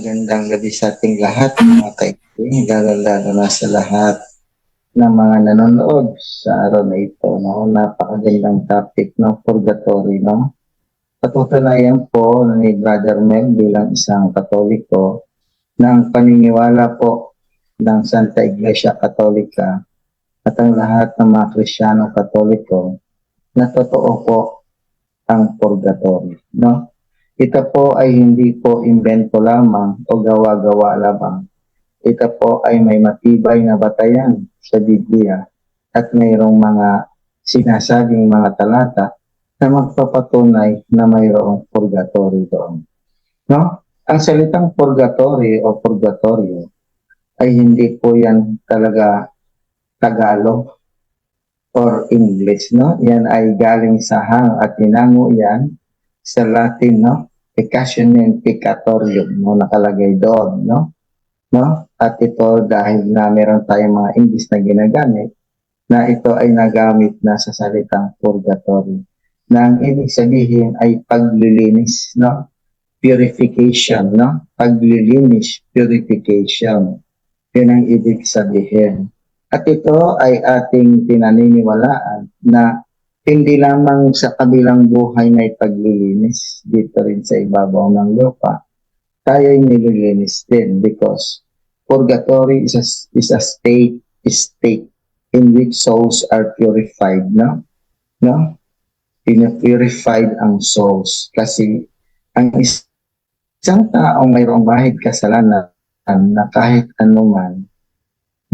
Magandang gabi sa ating lahat, mga kaibigan, lalo-lalo na sa lahat ng mga nanonood sa araw na ito. No? Napakagandang topic ng purgatory. No? Patutunayan po ni Brother Mel bilang isang Katoliko ng paniniwala po ng Santa Iglesia Katolika at ang lahat ng mga Kristyano Katoliko na totoo po ang purgatory. No? Ito po ay hindi po invento lamang o gawa-gawa lamang. Ito po ay may matibay na batayan sa Biblia at mayroong mga sinasabing mga talata na magpapatunay na mayroong purgatory doon. No? Ang salitang purgatory o purgatorio ay hindi po yan talaga Tagalog or English. No? Yan ay galing sa hang at inango yan sa Latin, no? Peccationem peccatorium, no? Nakalagay doon, no? No? At ito dahil na meron tayong mga English na ginagamit, na ito ay nagamit na sa salitang purgatory. Na ang ibig sabihin ay paglilinis, no? Purification, no? Paglilinis, purification. Yun ang ibig sabihin. At ito ay ating pinaniniwalaan na hindi lamang sa kabilang buhay na paglilinis dito rin sa ibabaw ng lupa, tayo ay nililinis din because purgatory is a state in which souls are purified, no? No? Purified ang souls kasi ang isang taong mayroong bahid kasalanan na kahit anuman,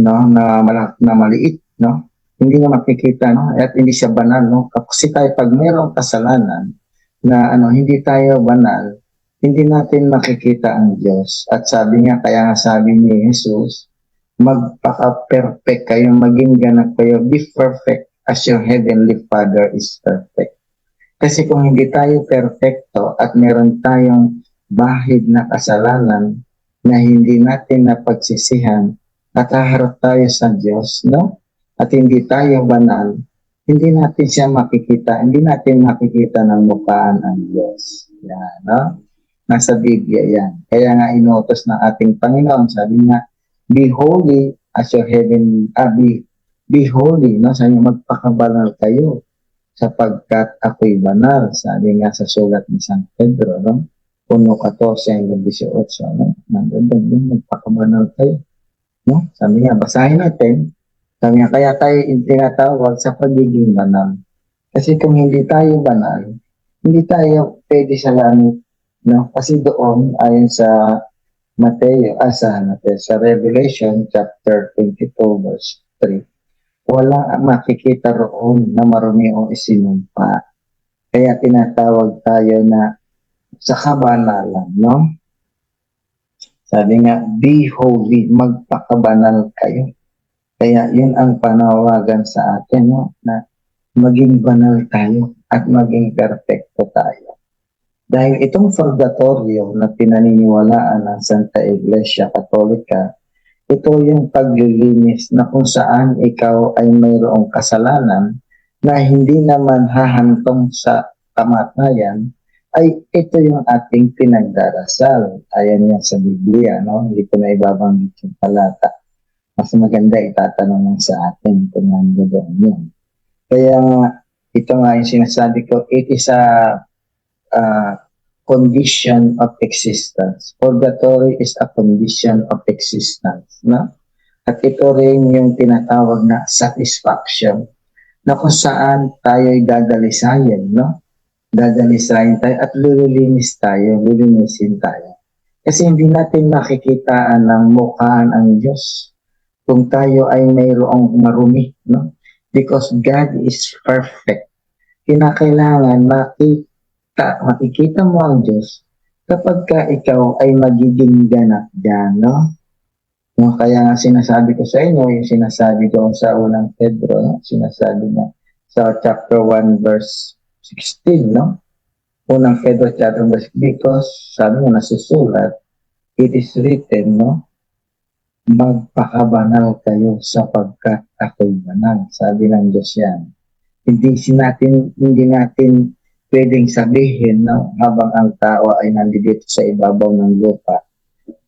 no, na maliit, no, hindi niya makikita, no, at hindi siya banal, no, kasi tayo pag mayroong kasalanan na hindi tayo banal, hindi natin makikita ang Diyos. At sabi niya, kaya nga sabi ni Jesus, magpaka-perfect kayo, maging ganap kayo, be perfect as your heavenly Father is perfect. Kasi kung hindi tayo perfecto at meron tayong bahid na kasalanan na hindi natin napagsisihan at haharap tayo sa Diyos, no? At hindi tayo banal, hindi natin siya makikita, hindi natin makikita ng mukhaan ang Diyos. Yan, no? Nasa Biblia yan. Kaya nga inutos ng ating Panginoon, sabi niya, be holy as your heaven, be holy, no? Sabi niya, magpakabanal kayo sapagkat ako'y banal. Sabi nga sa sulat ni San Pedro, no? 1:14 hanggang 18, no? Nandun din, magpakabanal kayo. No? Sabi nga, basahin natin. Sabi nga, kaya tayo tinatawag sa pagiging banal. Kasi kung hindi tayo banal, hindi tayo pwede sa langit. No? Kasi doon, ayon sa sa Revelation chapter 22 verse 3, wala makikita roon na marumi o isinumpa. Kaya tinatawag tayo na sa kabanalan, no? Sabi nga, be holy, magpakabanal kayo. Kaya yun ang panawagan sa atin, no? Na maging banal tayo at maging perfecto tayo. Dahil itong purgatorio na pinaniniwalaan ng Santa Iglesia Katolika, ito yung paglilinis na kung saan ikaw ay mayroong kasalanan na hindi naman hahantong sa kamatayan, ay ito yung ating pinagdarasal. Ayan yan sa Biblia, no? Hindi ko na ibabanggit yung talata. Mas maganda itatanong lang sa atin kung nandoon yun. Kaya ito nga yung sinasabi ko, it is a condition of existence. Purgatory is a condition of existence, no? At ito rin yung tinatawag na satisfaction, na kung saan tayo'y dadalisayin, no? Dadalisayin tayo at lilinisin tayo. Kasi hindi natin makikitaan ng mukhaan ang Diyos kung tayo ay mayroong marumi, no? Because God is perfect. Kinakailangan makikita mo ang Diyos kapag ka ikaw ay magiging ganap dyan, no? No, kaya nga sinasabi ko sa inyo, yung sinasabi ko sa unang Pedro, no? Sinasabi niya sa chapter 1 verse 16, no? Unang Pedro chapter 1 verse, because sabi mo nasusulat, it is written, no? Magpakabanal kayo sapagkat ako'y banal. Sabi ng Diyos yan. Hindi natin pwedeng sabihin, no? Habang ang tao ay nandito sa ibabaw ng lupa,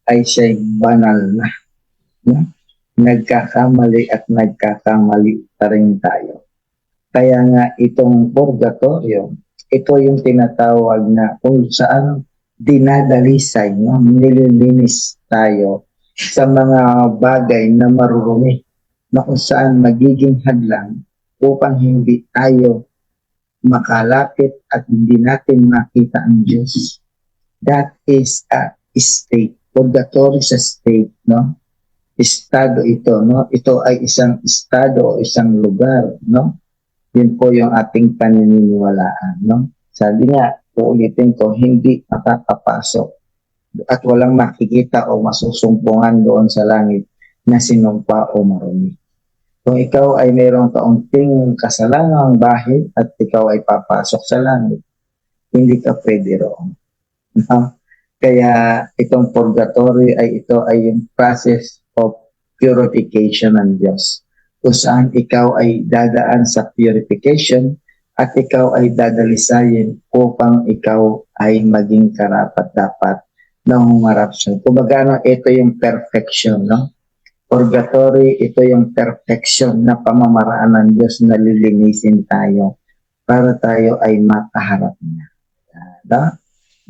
ay siya'y banal na. No? Nagkakamali at nagkakamali pa rin tayo. Kaya nga itong purgatorio, ito yung tinatawag na kung saan dinadalisay, no? Nililinis tayo sa mga bagay na marurumi na kung saan magiging hadlang upang hindi tayo makalapit at hindi natin makita ang Diyos. That is a state. Purgatory sa state, no? Estado ito, no? Ito ay isang estado o isang lugar, no? Yun po yung ating paniniwalaan, no? Sabi nga, uulitin ko, hindi makakapasok at walang makikita o masusumpungan doon sa langit na sinumpa o marumi. Kung ikaw ay mayroong kaunting kasalangang bahid at ikaw ay papasok sa langit, hindi ka pwede roon. No? Kaya itong purgatory ay ito ay yung process of purification ng Diyos. Kung saan ikaw ay dadaan sa purification at ikaw ay dadalisayin upang ikaw ay maging karapat-dapat na humarap siya. Kumbaga, ito yung perfection, no? Purgatory, ito yung perfection na pamamaraan ng Diyos na lilinisin tayo para tayo ay makaharap niya. No?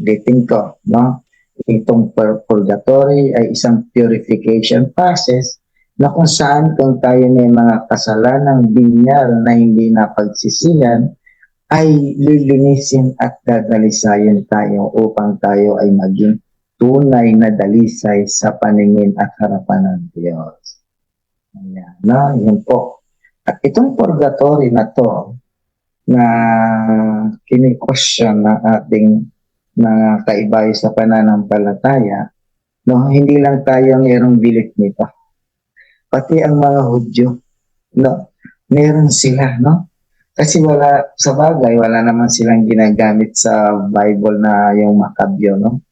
Ulitin ko, no? Itong purgatory ay isang purification process na kung saan kung tayo may mga kasalanang binyal na hindi napagsisihan, ay lilinisin at dadalisayin tayo upang tayo ay maging tunay na dalisay sa paningin at harapan ng Diyos. Ayan, na, yun po. At itong purgatory na to, na kini-question ng ating mga kaibay sa pananampalataya, no, hindi lang tayo mayroong bilit nito. Pati ang mga Hudyo, no, meron sila, no? Kasi wala, sa bagay, wala naman silang ginagamit sa Bible na yung Makabyo, no?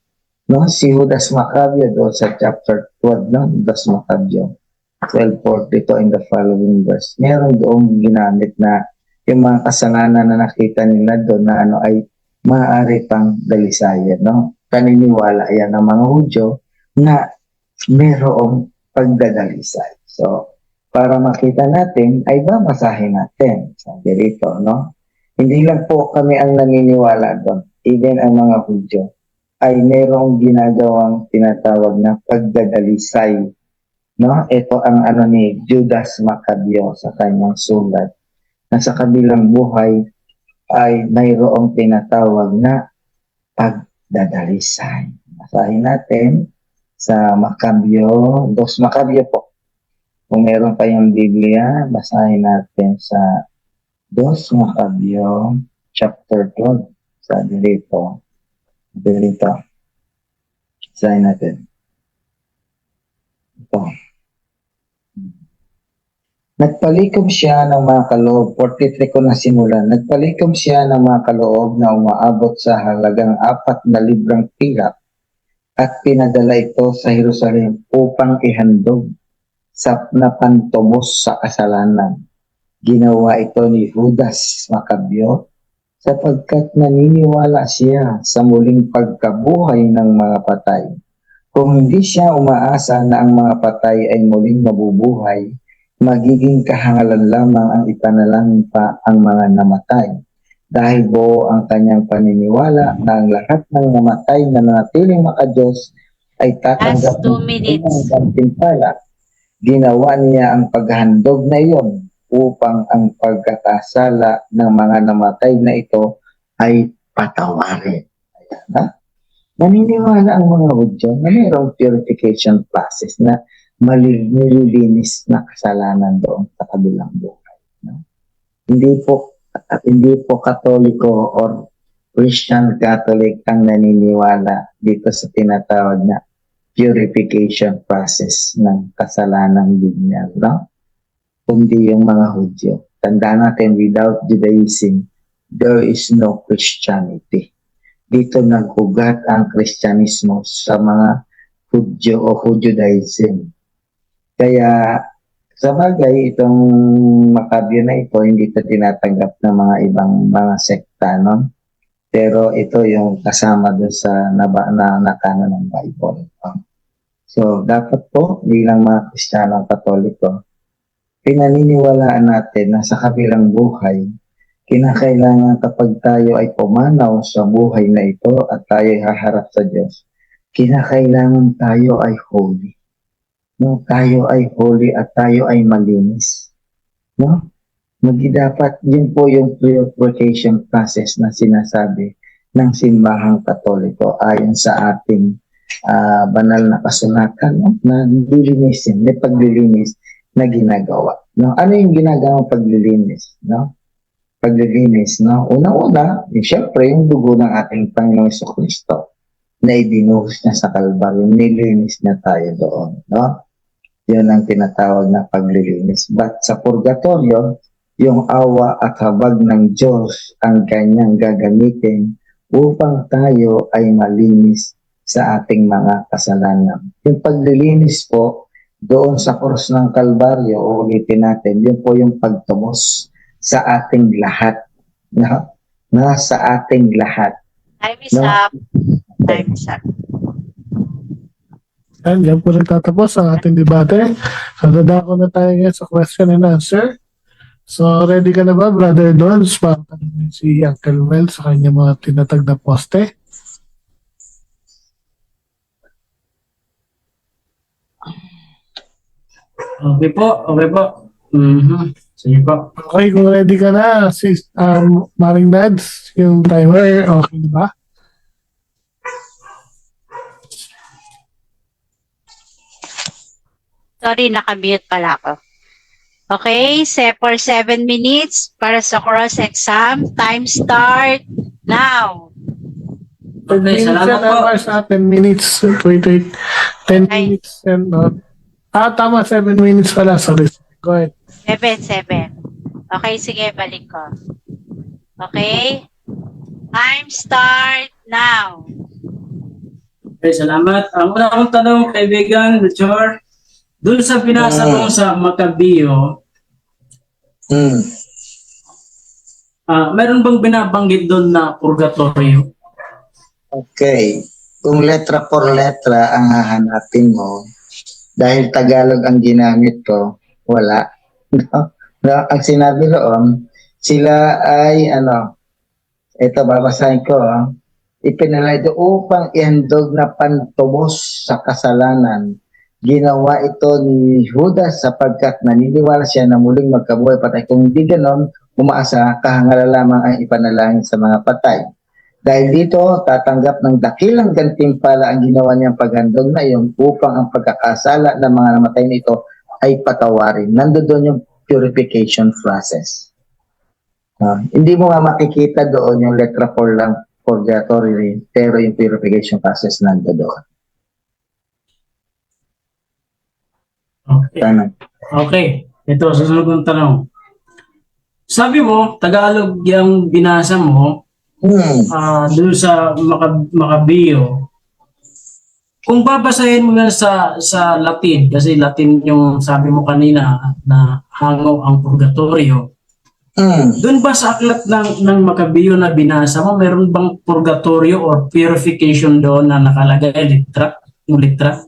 No, si Judas Maccabeo do sa chapter 12, no? Judas Maccabeo 12:42 in the following verse. Meron doong ginamit na yung mga kasalanan na nakita nila doon na ano ay maaari pang dalisayan, no? Paniniwala yan ng mga Hudyo na merong pagdadalisay. So, para makita natin, ay babasahin natin. Sabi rito, no? Hindi lang po kami ang naniniwala doon. Even ang mga Hudyo ay merong ginagawang tinatawag na pagdadalisay. No? Ito ang ano ni Judas Maccabeo sa kanyang sulat. Na sa kabilang buhay ay mayroong tinatawag na pagdadalisay. Basahin natin sa Maccabeo, 2 Maccabeo po. Kung meron pa yung Biblia, basahin natin sa 2 Maccabeo chapter 12. Sabi dito, basahin natin. Ito. Nagpalikom siya ng mga kaloob, 43 ko na simulan, nagpalikom siya ng mga kaloob na umaabot sa halagang 4 na librang pilak at pinadala ito sa Jerusalem upang ihandog sa napantubos sa kasalanan. Ginawa ito ni Judas Maccabeo sapagkat naniniwala siya sa muling pagkabuhay ng mga patay. Kung hindi siya umaasa na ang mga patay ay muling mabubuhay, magiging kahangalan lamang ang ipanalangin pa ang mga namatay. Dahil buo ang kanyang paniniwala na ang lahat ng namatay na nanatiling makadiyos ay tatanggap ng gantimpala. Ginawa niya ang paghandog na iyon upang ang pagkakasala ng mga namatay na ito ay patawarin. Ayan, ha? Naniniwala ang mga Hudyo na mayroong purification process na nililinis na kasalanan doon sa kabilang buhay. No? Hindi po Katoliko or Christian Catholic ang naniniwala dito sa tinatawag na purification process ng kasalanang binyag, no? Kundi yung mga Hudyo. Tandaan natin, without Judaism, there is no Christianity. Dito naghugat ang Kristyanismo sa mga Hudyo o Judaism. Kaya sa bagay, itong Maccabeo na ito, hindi ito tinatanggap ng mga ibang mga sekta, no? Pero ito yung kasama doon sa nakano ng Bible. No? So, dapat po bilang mga Kristiyanong Katoliko, pinaniniwalaan natin na sa kabilang buhay, kinakailangan kapag tayo ay pumanaw sa buhay na ito at tayo ay haharap sa Diyos, kinakailangan tayo ay holy. No? Tayo ay holy at tayo ay malinis. No? Dapat, yun po yung purification process na sinasabi ng simbahang Katoliko ayon sa ating banal na kasulatan, no? Na lilinisin, may paglilinis na ginagawa. No? Ano yung ginagawang paglilinis? No? Paglilinis, no? Una-una, siyempre, yung dugo ng ating Panginoong Kristo na ibinuhos niya sa Kalbaryo, nilinis niya tayo doon. No? Yun ang tinatawag na paglilinis. But sa purgatorio, yung awa at habag ng Diyos ang kanyang gagamitin upang tayo ay malinis sa ating mga kasalanan. Yung paglilinis po, doon sa krus ng Kalbaryo, uulitin natin, yun po yung pagtubos sa ating lahat. No? Sa ating lahat. Time is up. Time is up. And yan po nagtatapos ang ating debate. So, dadako na tayo ngayon sa question and answer. So, ready ka na ba, Brother Dons, para tanongin si Uncle Mel sa kanya mga tinatag na poste? Okay po. Sige po. Okay, kung ready ka na, Maring Nads, yung timer, okay na ba? Sorry, nakamute pala ako. Okay, for 7 minutes para sa cross exam. Time start now. 10 Okay, minutes salamat yan, po. sa 10 minutes. Wait. 10 Ay. minutes and tama, 7 minutes pala. Sorry. Go ahead. 7. Okay, sige, balik ko. Okay? Time start now. Okay, salamat. Ang una kong tanong, kaibigan, Richard, doon sa pinasa mo sa Macabeo, meron bang binabanggit doon na purgatorio? Okay. Kung letra por letra ang hahanapin mo, dahil Tagalog ang ginamit ko, wala. No? Ang sinabi roon, sila ay, ito babasahin ko, ipinalay upang ihandog na pantubos sa kasalanan. Ginawa ito ni Judas sapagkat naniniwala siya na muling magkabuhay patay. Kung hindi ganon, umaasa, kahangalan lamang ang ipanalangin sa mga patay. Dahil dito, tatanggap ng dakilang gantimpala ang ginawa niyang paghandog na iyon upang ang pagkakasala ng mga namatay nito ay patawarin. Nandoon yung purification process. Hindi mo nga makikita doon yung letra 4 lang, purgatory, pero yung purification process nandoon. Okay. Tanong. Okay. Ito, susunod kong tanong. Sabi mo, Tagalog yung binasa mo, doon sa Macabeo. Kung babasahin mo na sa Latin, kasi Latin yung sabi mo kanina na hango ang purgatorio. Doon ba sa aklat ng Macabeo na binasa mo, meron bang purgatorio or purification doon na nakalagay yung litra?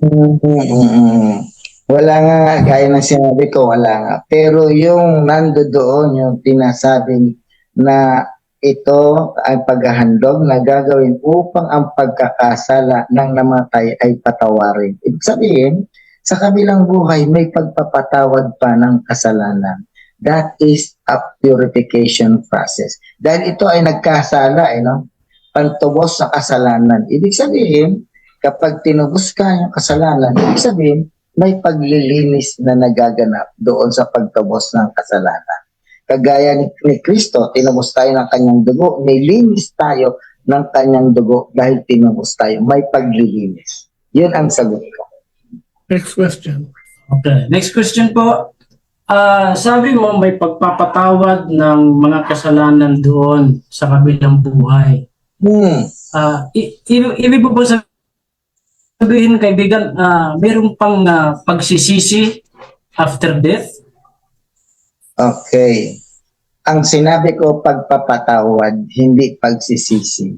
Wala nga, gaya ng sinabi ko, wala nga. Pero yung doon, yung tinasabing na ito ay paghahandog na gagawin upang ang pagkakasala ng namatay ay patawarin. Ibig sabihin, sa kabilang buhay may pagpapatawad pa ng kasalanan. That is a purification process. Dahil ito ay nagkasala, pantubos sa kasalanan. Ibig sabihin, kapag tinubos ka yung kasalanan, ibig sabihin, may paglilinis na nagaganap doon sa pagtubos ng kasalanan. Kagaya ni Kristo, tinubos tayo ng kanyang dugo, may linis tayo ng kanyang dugo dahil tinubos tayo. May paglilinis. Yun ang sagot ko. Next question. Okay. Next question po. Sabi mo may pagpapatawad ng mga kasalanan doon sa kabilang buhay. Ibig po sabihin, kaibigan, meron pang pagsisisi after death? Okay. Ang sinabi ko pagpapatawad, hindi pagsisisi.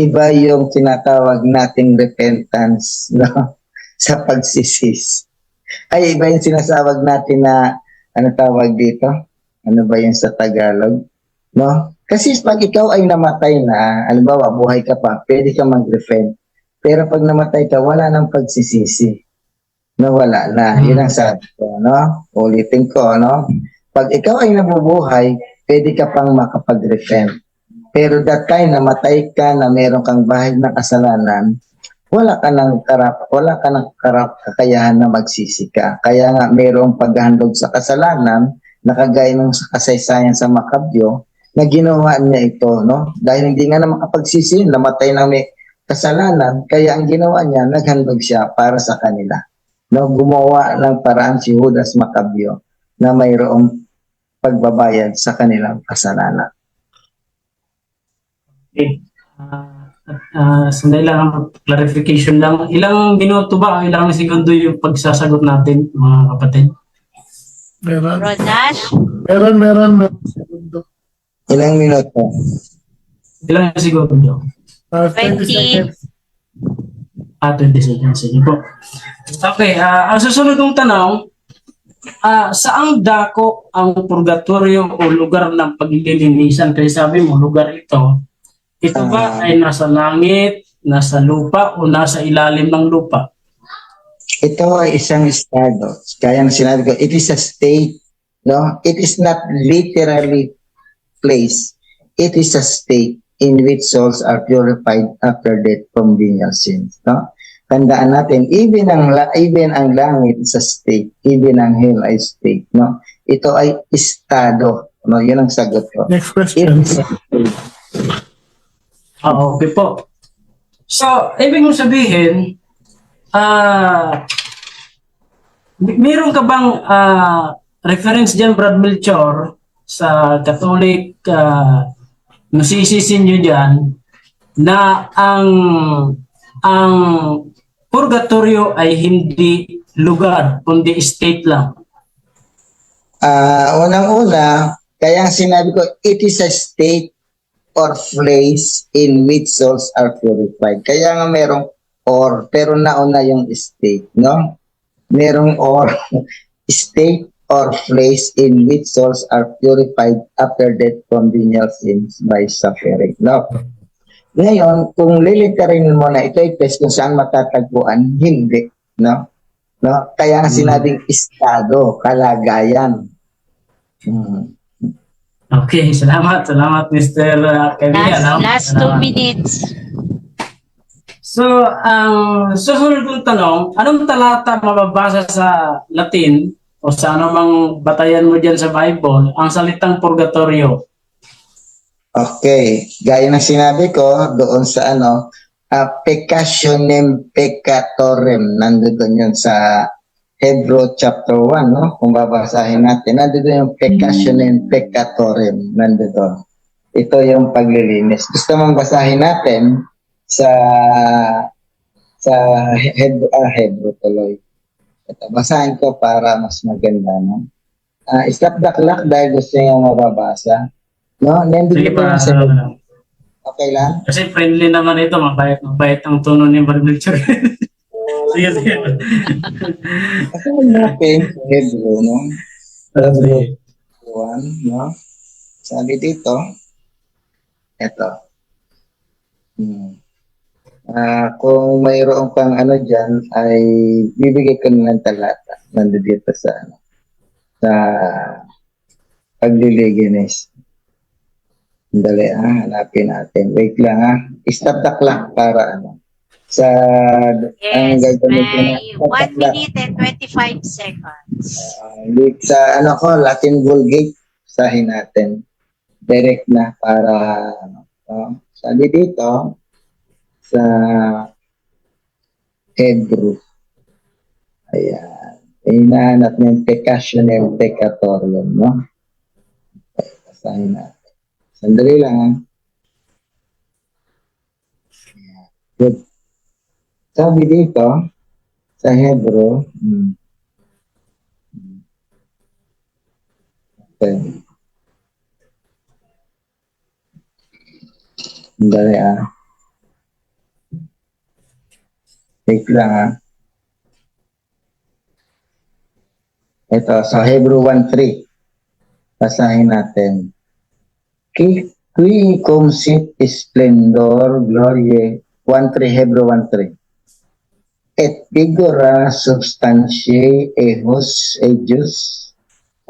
Iba yung tinatawag nating repentance. No? sa pagsisis. Ay, iba yung sinasawag natin na, ano tawag dito? Ano ba yun sa Tagalog? No? Kasi pag ikaw ay namatay na, halimbawa, buhay ka pa, pwede ka mag-repent. Pero pag namatay ka, wala nang pagsisisi. No, wala na. Yun ang sabi ko, no? Ulitin ko, no? Pag ikaw ay nabubuhay, pwede ka pang makapag-repent. Pero that time, namatay ka na meron kang bahid na kasalanan, wala ka ng kakayahan na magsisi ka. Kaya nga mayroong paghahandog sa kasalanan, nakagaya ng sa kasaysayan sa Makabyo, na ginawa niya ito, no? Dahil hindi nga na makapagsisi, namatay na may kasalanan, kaya ang ginawa niya, naghandog siya para sa kanila. No, gumawa ng paraan si Judas Macabeo na mayroong pagbabayad sa kanilang kasalanan. Okay. Sandali lang, clarification lang. Ilang minuto ba o ilang segundo yung pagsasagot natin, mga kapatid? Meron. Ronash, Meron. Segundo. Ilang minuto? Ilang segundo? 20 20. seconds. 20 seconds. Sige po. Okay, ang susunod kong tanong, saang dako ang purgatorio o lugar ng paglilinisan? Kaya sabi mo, lugar ito ba ay nasa langit, nasa lupa, o nasa ilalim ng lupa? Ito ay isang estado. Kaya na sinabi ko, it is a state, no? It is not literally place. It is a state in which souls are purified after death from venial sins, no? Tandaan natin, even ang langit is a state, even ang hell ay state, no? Ito ay estado, no? Yun ang sagot ko. Next It question. is a state. Okay po. So, ibig mong sabihin, meron ka bang reference dyan, Brad Melchor, sa Catholic nasisisin nyo dyan, na ang purgatorio ay hindi lugar, kundi state lang? Unang-una, kaya ang sinabi ko, it is a state or place in which souls are purified. Kaya nga merong or, pero nauna yung state, no? Merong or, state or place in which souls are purified after death from venial sins by suffering, no? Ngayon, kung lilitarin mo na ito ay place kung saan matatagpuan, hindi, no? No? Kaya nga sinabing estado, kalagayan. Okay, salamat, Mr. Kevin. last 2 minutes. So, ang susunod kong tanong, anong talata mababasa sa Latin o sa anumang batayan mo dyan sa Bible ang salitang purgatorio? Okay, gaya ng sinabi ko doon sa peccationem peccatorem, nandoon yun sa Hebrew chapter 1, no? Kung babasahin natin, nandoon yung peccationem peccatorem, nandoon. Ito yung paglilinis. Gusto mong basahin natin sa Hebrew tuloy. Ito, basahin ko para mas maganda, no? Stop the clock dahil gusto niyo mababasa. No? Sige Nandito pa, yung sa okay lang? kasi friendly naman ito, mabait ang tono ni Barbilcher. Sige. Basahin natin sa Hebrew, no? Hebrew 1, no? Sabi dito, eto. Kung mayroon kang dyan, ay bibigay ko ng talata. Nandito dito sa pagliliginis. Dali, hanapin natin. Wait lang, Stop the clock para sa ang Yes, gagawin ko na. may 1 minute and 25 seconds. Sa ko, Latin Vulgate, sahin natin. Direct na para sabi dito sa Hebrew. Ayan. Hinahanap ng peccationem peccatorium, no? Basahin natin. Sandali lang, Good. Sabi dito, sa Hebrew, okay. Sandali Wait lang Ito, so Hebrew 1:3. Basahin natin. Qui cum sit splendor gloriae 1:3 Hebrew 1:3. Et figura substantiae ejus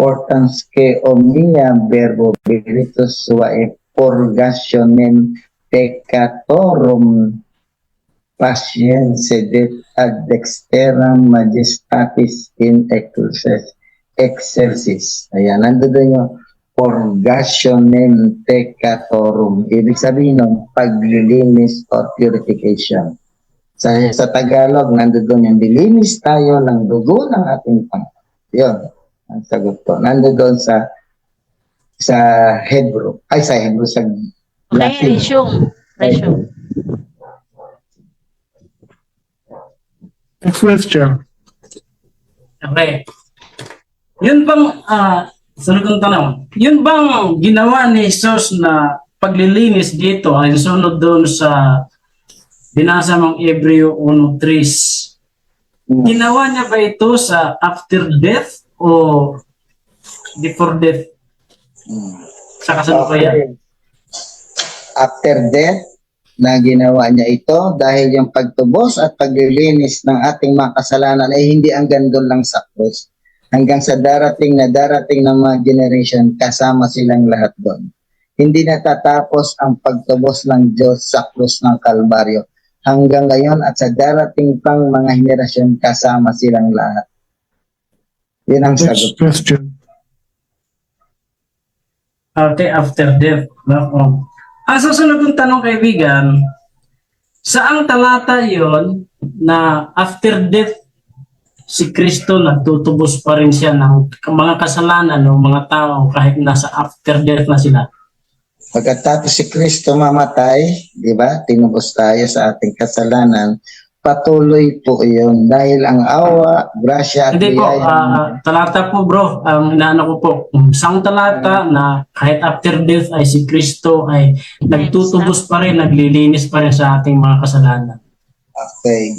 portans que omnia verbo spiritus suae purgationem peccatorum patience ad dexteram majestatis in excelsis. Ayan, nandoon yung purgationem peccatorum. Ibig sabihin ng paglilinis or purification. Sa Tagalog, nandoon yung dilinis tayo ng dugo ng ating Panginoon. Yun, ang sagot ko. Nandoon sa Hebrew. Sa Hebrew, sa Okay, Latin. resume. Next question. Okay. Yun bang, sunod kong tanong, yun bang ginawa ni Jesus na paglilinis dito ay sunod doon sa binasa mong Hebreo 1:3? Ginawa niya ba ito sa after death o before death? Sa kasalukuyan? After death, na ginawa niya ito dahil yung pagtubos at paglilinis ng ating mga kasalanan ay hindi hanggang doon lang sa krus. Hanggang sa darating ng mga generation, kasama silang lahat doon. Hindi natatapos ang pagtubos ng Diyos sa krus ng Kalbaryo. Hanggang ngayon at sa darating pang mga henerasyon, kasama silang lahat. Yun ang Next sagot. question. Okay, after death. No? Ang susunod kong tanong, kaibigan, saang talata yon na after death si Kristo nagtutubos pa rin siya ng mga kasalanan ng mga tao kahit nasa after death na sila? Pagkatapos si Kristo mamatay, di ba, tinubos tayo sa ating kasalanan, patuloy po yun dahil ang awa, grasya at Hindi po, biyaya talata po bro, ang inaano ko po, isang talata na kahit after death ay si Kristo ay nagtutubos pa rin, naglilinis pa rin sa ating mga kasalanan. Okay.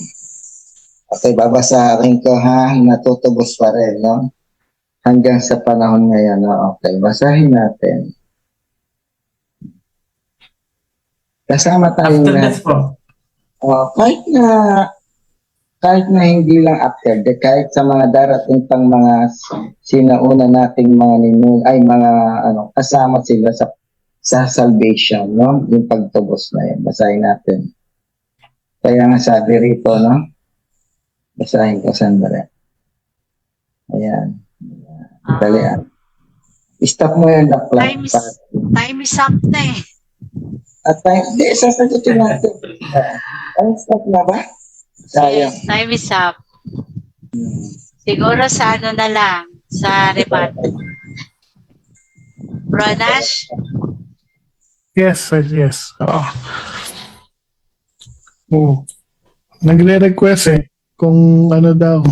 Okay, babasahin ko ha, natutubos pa rin, no? Hanggang sa panahon ngayon, no? Okay, basahin natin. Kasama tayo After lahat. death po. Kahit na hindi lang after death, kahit sa mga darating pang mga sinauna nating mga kasama sila sa salvation, no? Yung pagtubos na yun. Basahin natin. Kaya nga sabi rito, no? Basahin ko sandali. Ayan. Dali. Stop mo yun, Time is up na eh. At hindi, sasagutin natin. Stop na ba? Sayang. Yes, time is up. Siguro sa ano na lang, sa rebate. Ronash? Yes, yes. Oo. Nagre-request kung ano daw,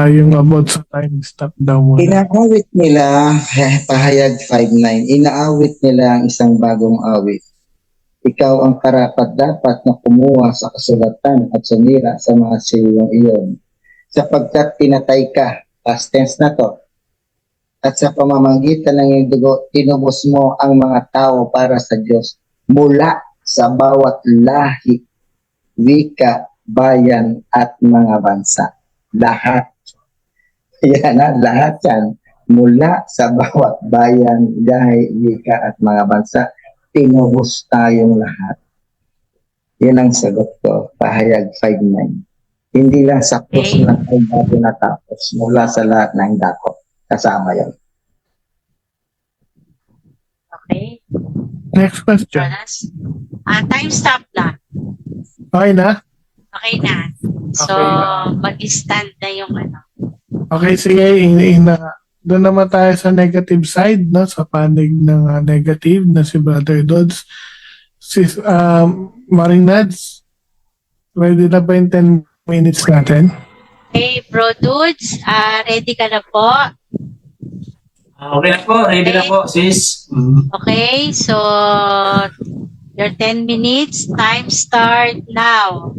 yung about sa time stop daw muna. Inaawit nila, pahayag 5:9, inaawit nila ang isang bagong awit. Ikaw ang karapat-dapat na kumuha sa kasulatan at sumira sa mga silyong iyon. Sapagkat pinatay ka, past tense na to, at sa pamamagitan ng iyong dugo, tinubos mo ang mga tao para sa Diyos mula sa bawat lahi, wika, bayan at mga bansa. Lahat. Yan na, lahat yan. Mula sa bawat bayan, lahi, wika at mga bansa, tinubos tayong lahat. Yan ang sagot ko, pahayag 5:9. Hindi lang sa krus na ay bago natapos, mula sa lahat ng dako. Kasama yun. Okay. Next question. Ronash? Time stop na. Okay na? Okay na. So, Okay na. mag-stand na yung ano. Okay, sige. Doon naman tayo sa negative side, no? Sa panig ng negative na si Brother Dodds. Si Maring Nads, ready na ba yung 10 minutes natin? Okay, Bro Dudes, ready ka na po? Okay na po, ready na po sis. Okay, so your 10 minutes, time start now.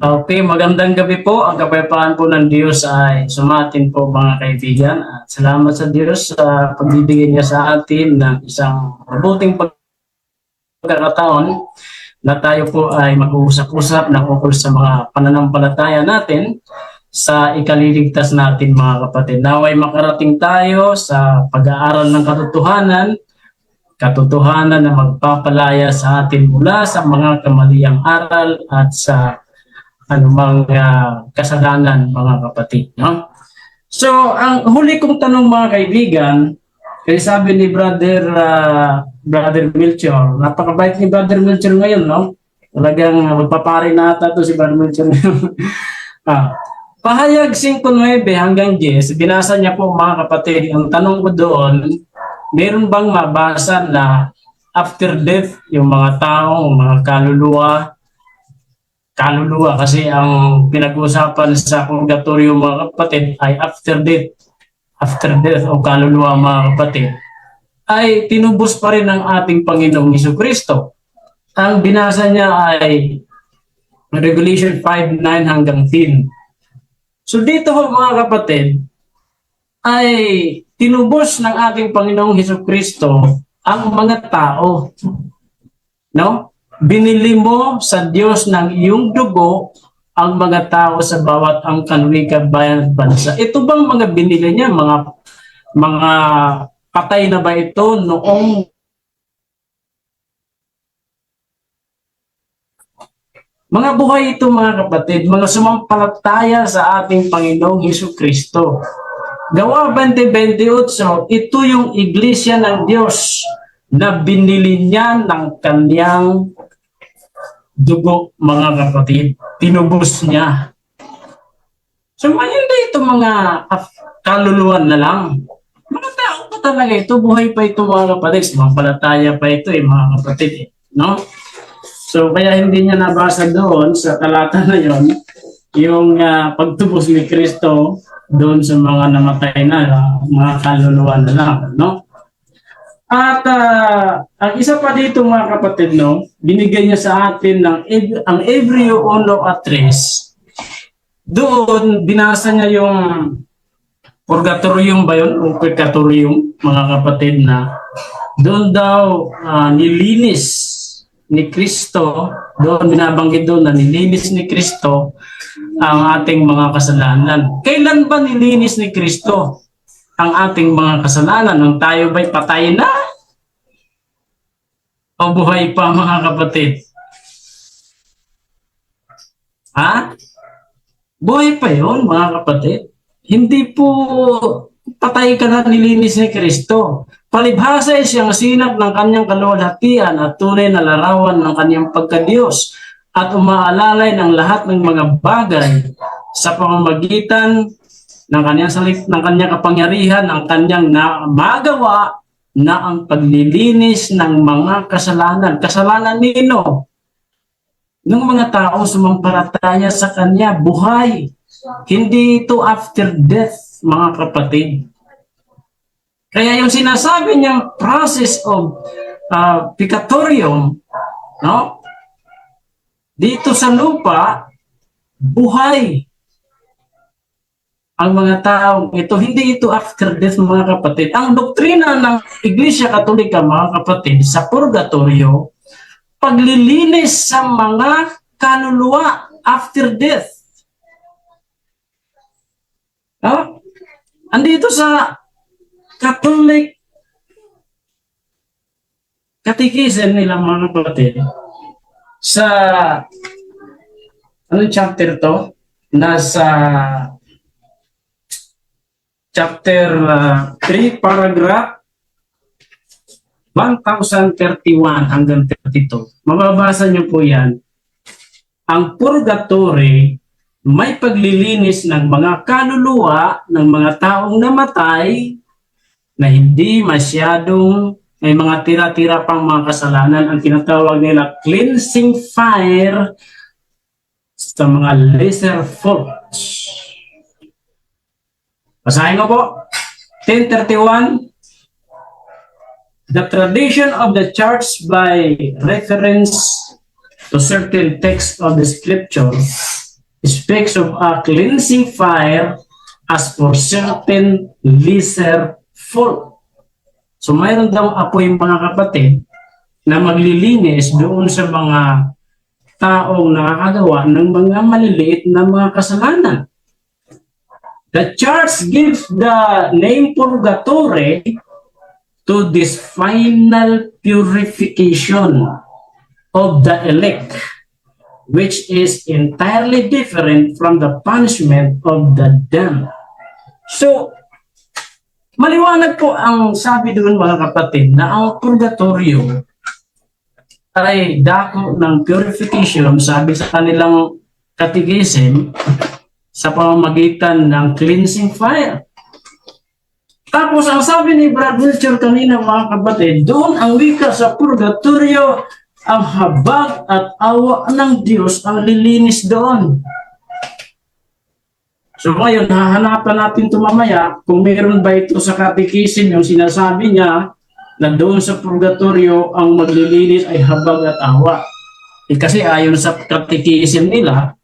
Okay, magandang gabi po. Ang kapayapaan po ng Diyos ay sumatin po mga kaibigan. At salamat sa Diyos sa pagbibigay niya sa atin ng isang mabuting pagkakataon na tayo po ay mag-uusap-usap ng ukol sa mga pananampalataya natin sa ikaliligtas natin mga kapatid. Naway makarating tayo sa pag-aaral ng katotohanan na magpapalaya sa atin mula sa mga kamaliyang aral at sa anumang kasalanan mga kapatid. No? So, ang huli kong tanong mga kaibigan, kaya sabi ni Brother Melchor, napakabait ni Brother Melchor ngayon, no? Talagang magpapare na ata to si Brother Melchor. Pahayag 5:9 hanggang 10, binasa niya po mga kapatid. Ang tanong ko doon, meron bang mabasa na after death, yung mga taong, mga kaluluwa kasi ang pinag-uusapan sa purgatorio mga kapatid ay after death o kaluluwa mga kapatid, ay tinubos pa rin ng ating Panginoong Jesucristo. Ang binasa niya ay Revelation 5:9 hanggang 10. So dito ho mga kapatid, ay tinubos ng ating Panginoong Jesucristo ang mga tao. No? Binili mo sa Diyos ng iyong dugo ang mga tao sa bawat angkan, wika, bayan at bansa. Ito bang mga binili niya? Mga patay na ba ito noong mga buhay ito mga kapatid, mga sumampalataya sa ating Panginoong Jesucristo. Gawa 20:28, ito yung iglesia ng Diyos na binili niya ng kanyang dugo mga kapatid. Tinubos niya. So hindi ito mga kaluluwan na lang. Mga tao pa talaga ito, buhay pa ito mga kapatid. Sumampalataya pa ito mga kapatid. No? So kaya hindi niya nabasa doon sa talata na yon yung pagtubos ni Kristo doon sa mga namatay na mga kaluluwa na lang, no? At ang isa pa dito mga kapatid, no, binigay niya sa atin ang Hebreo 1:3. Doon binasa niya yung purgatorium ba yun o purgatorium mga kapatid, na doon daw nilinis ni Kristo, doon binabanggit doon na nilinis ni Kristo ang ating mga kasalanan. Kailan ba nilinis ni Kristo ang ating mga kasalanan? Nung tayo ba'y patay na? O buhay pa mga kapatid? Ha? Buhay pa yun mga kapatid. Hindi po patay ka na nilinis ni Kristo. Palibhasa ay siyang sinag ng kanyang kaluwalhatian at tunay na larawan ng kanyang pagkadiyos at umaalalay ng lahat ng mga bagay sa pamamagitan ng kanyang kapangyarihan, ng kanyang magawa na ang paglilinis ng mga kasalanan. Kasalanan nino? Ng mga taong sumampalataya sa kanya, buhay. Hindi ito after death, mga kapatid. Kaya yung sinasabi niyang process of purgatorium, no? Dito sa lupa, buhay ang mga taong ito. Hindi ito after death mga kapatid. Ang doktrina ng Iglesia Katolika mga kapatid sa purgatorio, paglilinis sa mga kaluluwa after death. No? Andito sa Catholic Catechism nila mga kapatid, sa anong chapter to? Nasa chapter 3, paragraph 1031 hanggang 32. Mababasa niyo po yan. Ang purgatory may paglilinis ng mga kaluluwa ng mga taong namatay na hindi masyadong may mga tira-tira pang mga kasalanan. Ang tinatawag nila cleansing fire sa mga lesser faults. Basahin ko po. 1031. The tradition of the church by reference to certain texts of the scripture speaks of a cleansing fire as for certain lesser fault. So mayroon daw apoy mga kapatid na maglilinis doon sa mga taong nakakagawa ng mga maliliit na mga kasalanan. The church gives the name purgatory to this final purification of the elect, which is entirely different from the punishment of the damned. So, maliwanag po ang sabi doon mga kapatid na ang purgatorio ay dako ng purification, sabi sa kanilang catechism, sa pamamagitan ng cleansing fire. Tapos ang sabi ni Brad Wilcher kanina mga kapatid, doon ang wika sa purgatorio, ang habag at awa ng Diyos ang lilinis doon. So ngayon, hahanapan natin ito mamaya kung meron ba ito sa catechism yung sinasabi niya na doon sa purgatorio ang maglilinis ay habag at awa. Kasi ayon sa catechism nila,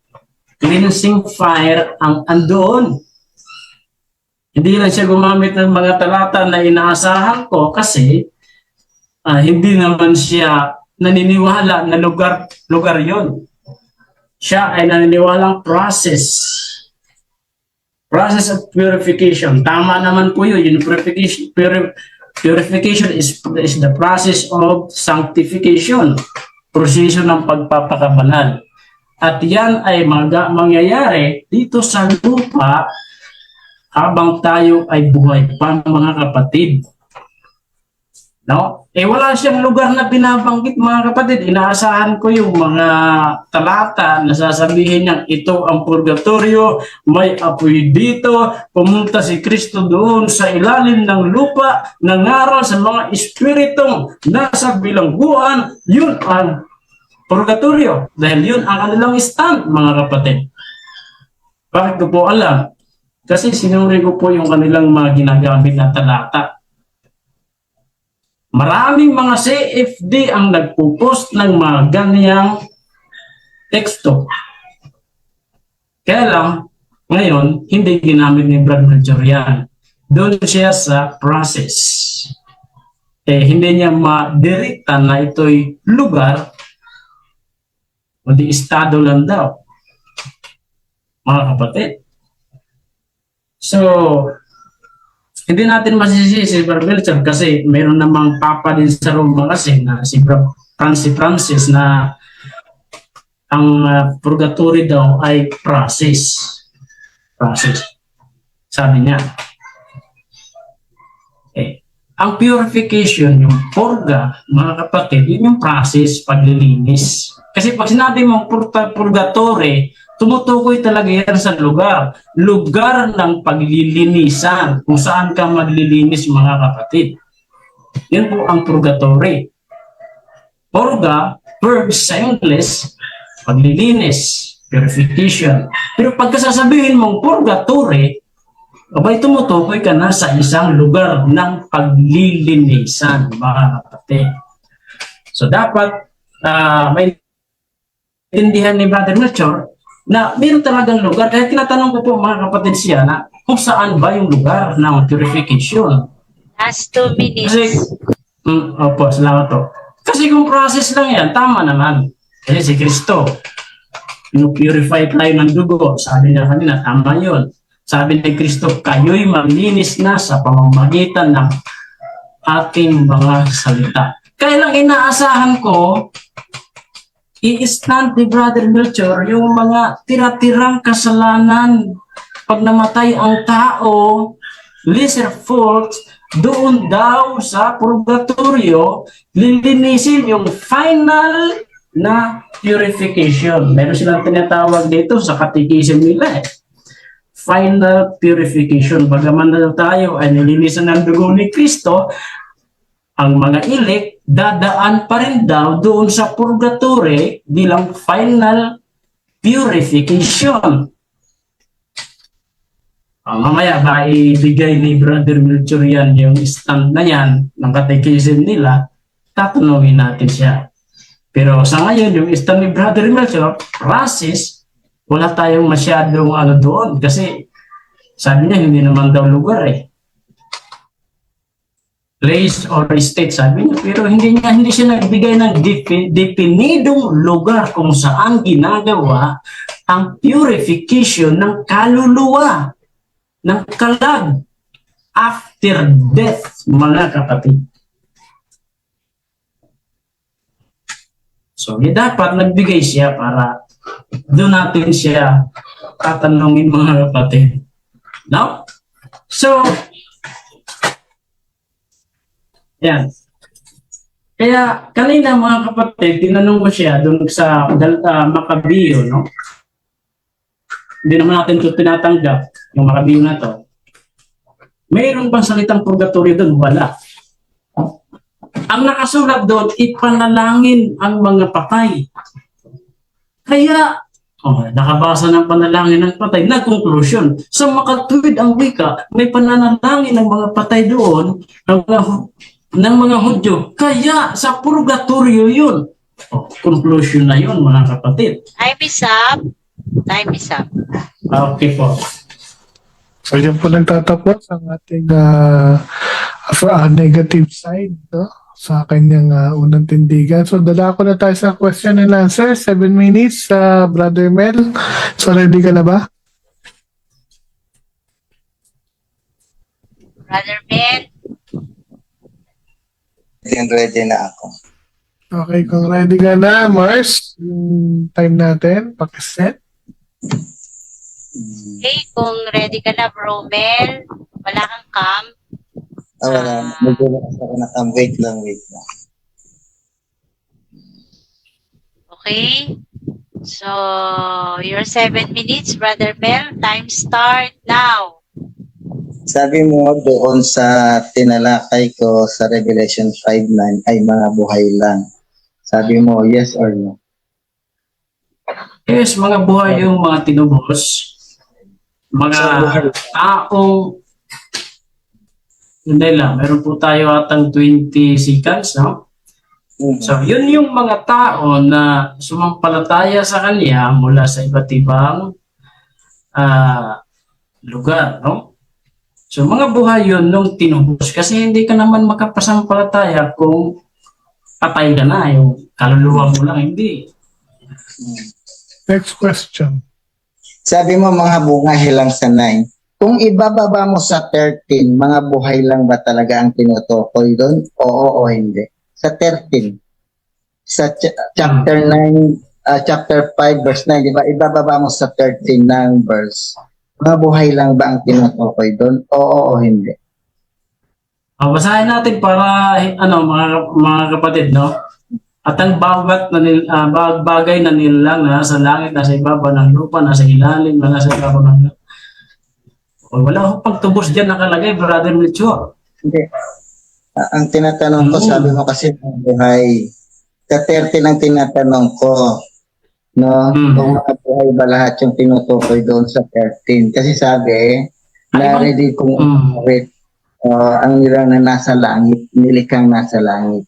cleansing fire ang andoon. Hindi lang siya gumamit ng mga talata na inaasahan ko kasi hindi naman siya naniniwala na lugar yon. Siya ay naniniwalang process of purification. Tama naman po yun. Yung purification is the process of sanctification, proseso ng pagpapakabanal. At yan ay mangyayari dito sa lupa habang tayo ay buhay pa mga kapatid. No? Wala siyang lugar na binabanggit mga kapatid. Inaasahan ko yung mga talata na sasabihin niya ito ang purgatorio, may apoy dito, pumunta si Kristo doon sa ilalim ng lupa, nangaral sa mga espiritong nasa bilangguan, yun ang purgatorio. Dahil yun ang kanilang stand mga kapatid. Bakit ko po alam? Kasi sinuri ko po yung kanilang mga ginagamit na talata. Maraming mga CFD ang nagpo-post ng mga ganyang teksto. Kaya lang, ngayon, hindi ginamit ni Brad Majorian. Doon siya sa process. Hindi niya ma-direkta na ito'y lugar, kundi estado lang daw. Mga kapatid. So, hindi natin masisisi si Brad Wilson kasi mayroon namang papa din sa Roma kasi na si Francis na ang purgatory daw ay process. Sabi niya. Ang purification, yung purga, mga kapatid, yun yung process, paglilinis. Kasi pag sinabi mong purgatory, tumutukoy talaga yan sa lugar. Lugar ng paglilinisan, kung saan ka maglilinis mga kapatid. Yan po ang purgatory. Purga, purge sa English, paglilinis, purification. Pero pagkasasabihin mong purgatory, abay tumutukoy ka na sa isang lugar ng paglilinisan mga kapatid. So dapat may intindihan ni Brother Melchor na mayroon talagang lugar. Kaya tinatanong ko po mga kapatid siya na kung saan ba yung lugar ng purification. Last 2 minutes. Kasi, opo, salamat po. Kasi kung process lang yan, tama naman. Kasi si Kristo, purify tayo ng dugo. Sabi niya kanina, tama yun. Sabi ni Kristo, kayo'y malinis na sa pamamagitan ng ating mga salita. Kaya lang inaasahan ko, i-stand ni Brother Melchor yung mga tira-tirang kasalanan. Pag namatay ang tao, lesser faults, doon daw sa purgatorio, lilinisin yung final na purification. Meron silang tinatawag dito sa catechism nila final purification. Bagaman na tayo ay nilinisan ng dugo ni Kristo, ang mga elect dadaan pa rin daw doon sa purgatory bilang final purification. Mamaya ba ibigay ni Brother Melchorian yung stand na yan ng catechism nila, tatanungin natin siya. Pero sa ngayon, yung stand ni Brother Melchor, process, wala tayong masyadong ano doon kasi sabi niya hindi naman daw lugar eh. Place or state sabi niya, pero hindi siya nagbigay ng definidong lugar kung saan ginagawa ang purification ng kaluluwa, ng kalag after death, mga kapatid. So, dapat nagbigay siya para doon natin siya tatanungin, mga kapatid. No? So, yan. Kaya kanina, mga kapatid, tinanong ko siya doon sa Macabeo, no? Hindi naman natin ito tinatanggap, yung Macabeo na to. Mayroon bang salitang purgatorio doon? Wala. Ang nakasulat doon, ipanalangin ang mga patay. Kaya, nakabasa ng panalangin ng patay, nag-conclusion. Sa makatuwid ang wika, may pananalangin ng mga patay doon, ng mga Hudyo. Kaya, sa purgatorio yun. Conclusion na yun, mga kapatid. Time is up. Time is up. Okay po. So yan po nagtatapos ang ating negative side, no? Sa kanyang unang tindigan. So dala ko na tayo sa question and answer. 7 minutes, Brother Mel. So ready ka na ba? Brother Ben, Ready na ako. Okay, kung ready ka na, Mars, yung time natin, pakiset. okay, kung ready ka na, Bro Mel, wala kang cam. Wala. Magulat ako na kam. Wait lang. Okay? So, your 7 minutes, Brother Mel. Time start now. Sabi mo doon sa tinalakay ko sa Revelation 5:9 ay mga buhay lang. Sabi mo, yes or no? Yes, mga buhay yung mga tinubos. Mga taong hindi lang, meron po tayo atang 20 seconds, no? So, yun yung mga tao na sumampalataya sa Kanya mula sa iba't ibang lugar, no? So, mga buhay yun nung tinubos. Kasi hindi ka naman makapasampalataya kung patay ka na, yung kaluluwa mo lang, hindi. Next question. Sabi mo mga bungahe lang sa 9. Kung ibababa mo sa 13, mga buhay lang ba talaga ang tinutukoy doon? Oo o hindi? Sa 13. Sa chapter 9, chapter 5 verse 9, di ba? Ibababa mo sa 13 ng verse. Mga buhay lang ba ang tinutukoy doon? Oo o hindi? Basahin natin para mga kapatid, no? At ang bawat bagay na nilalang na nasa langit, nasa ibabaw ng lupa, nasa ilalim, nasa ibabaw ng lupa. Wala akong pagtubos dyan nakalagay, Brother Melchor. Hindi. Ang tinatanong ko, sabi mo kasi mga buhay. Sa 13 ang tinatanong ko, no? Kung mga buhay ba lahat yung tinutukoy doon sa 13. Kasi sabi, narinig kong ang nilang na nasa langit, nilikang nasa langit.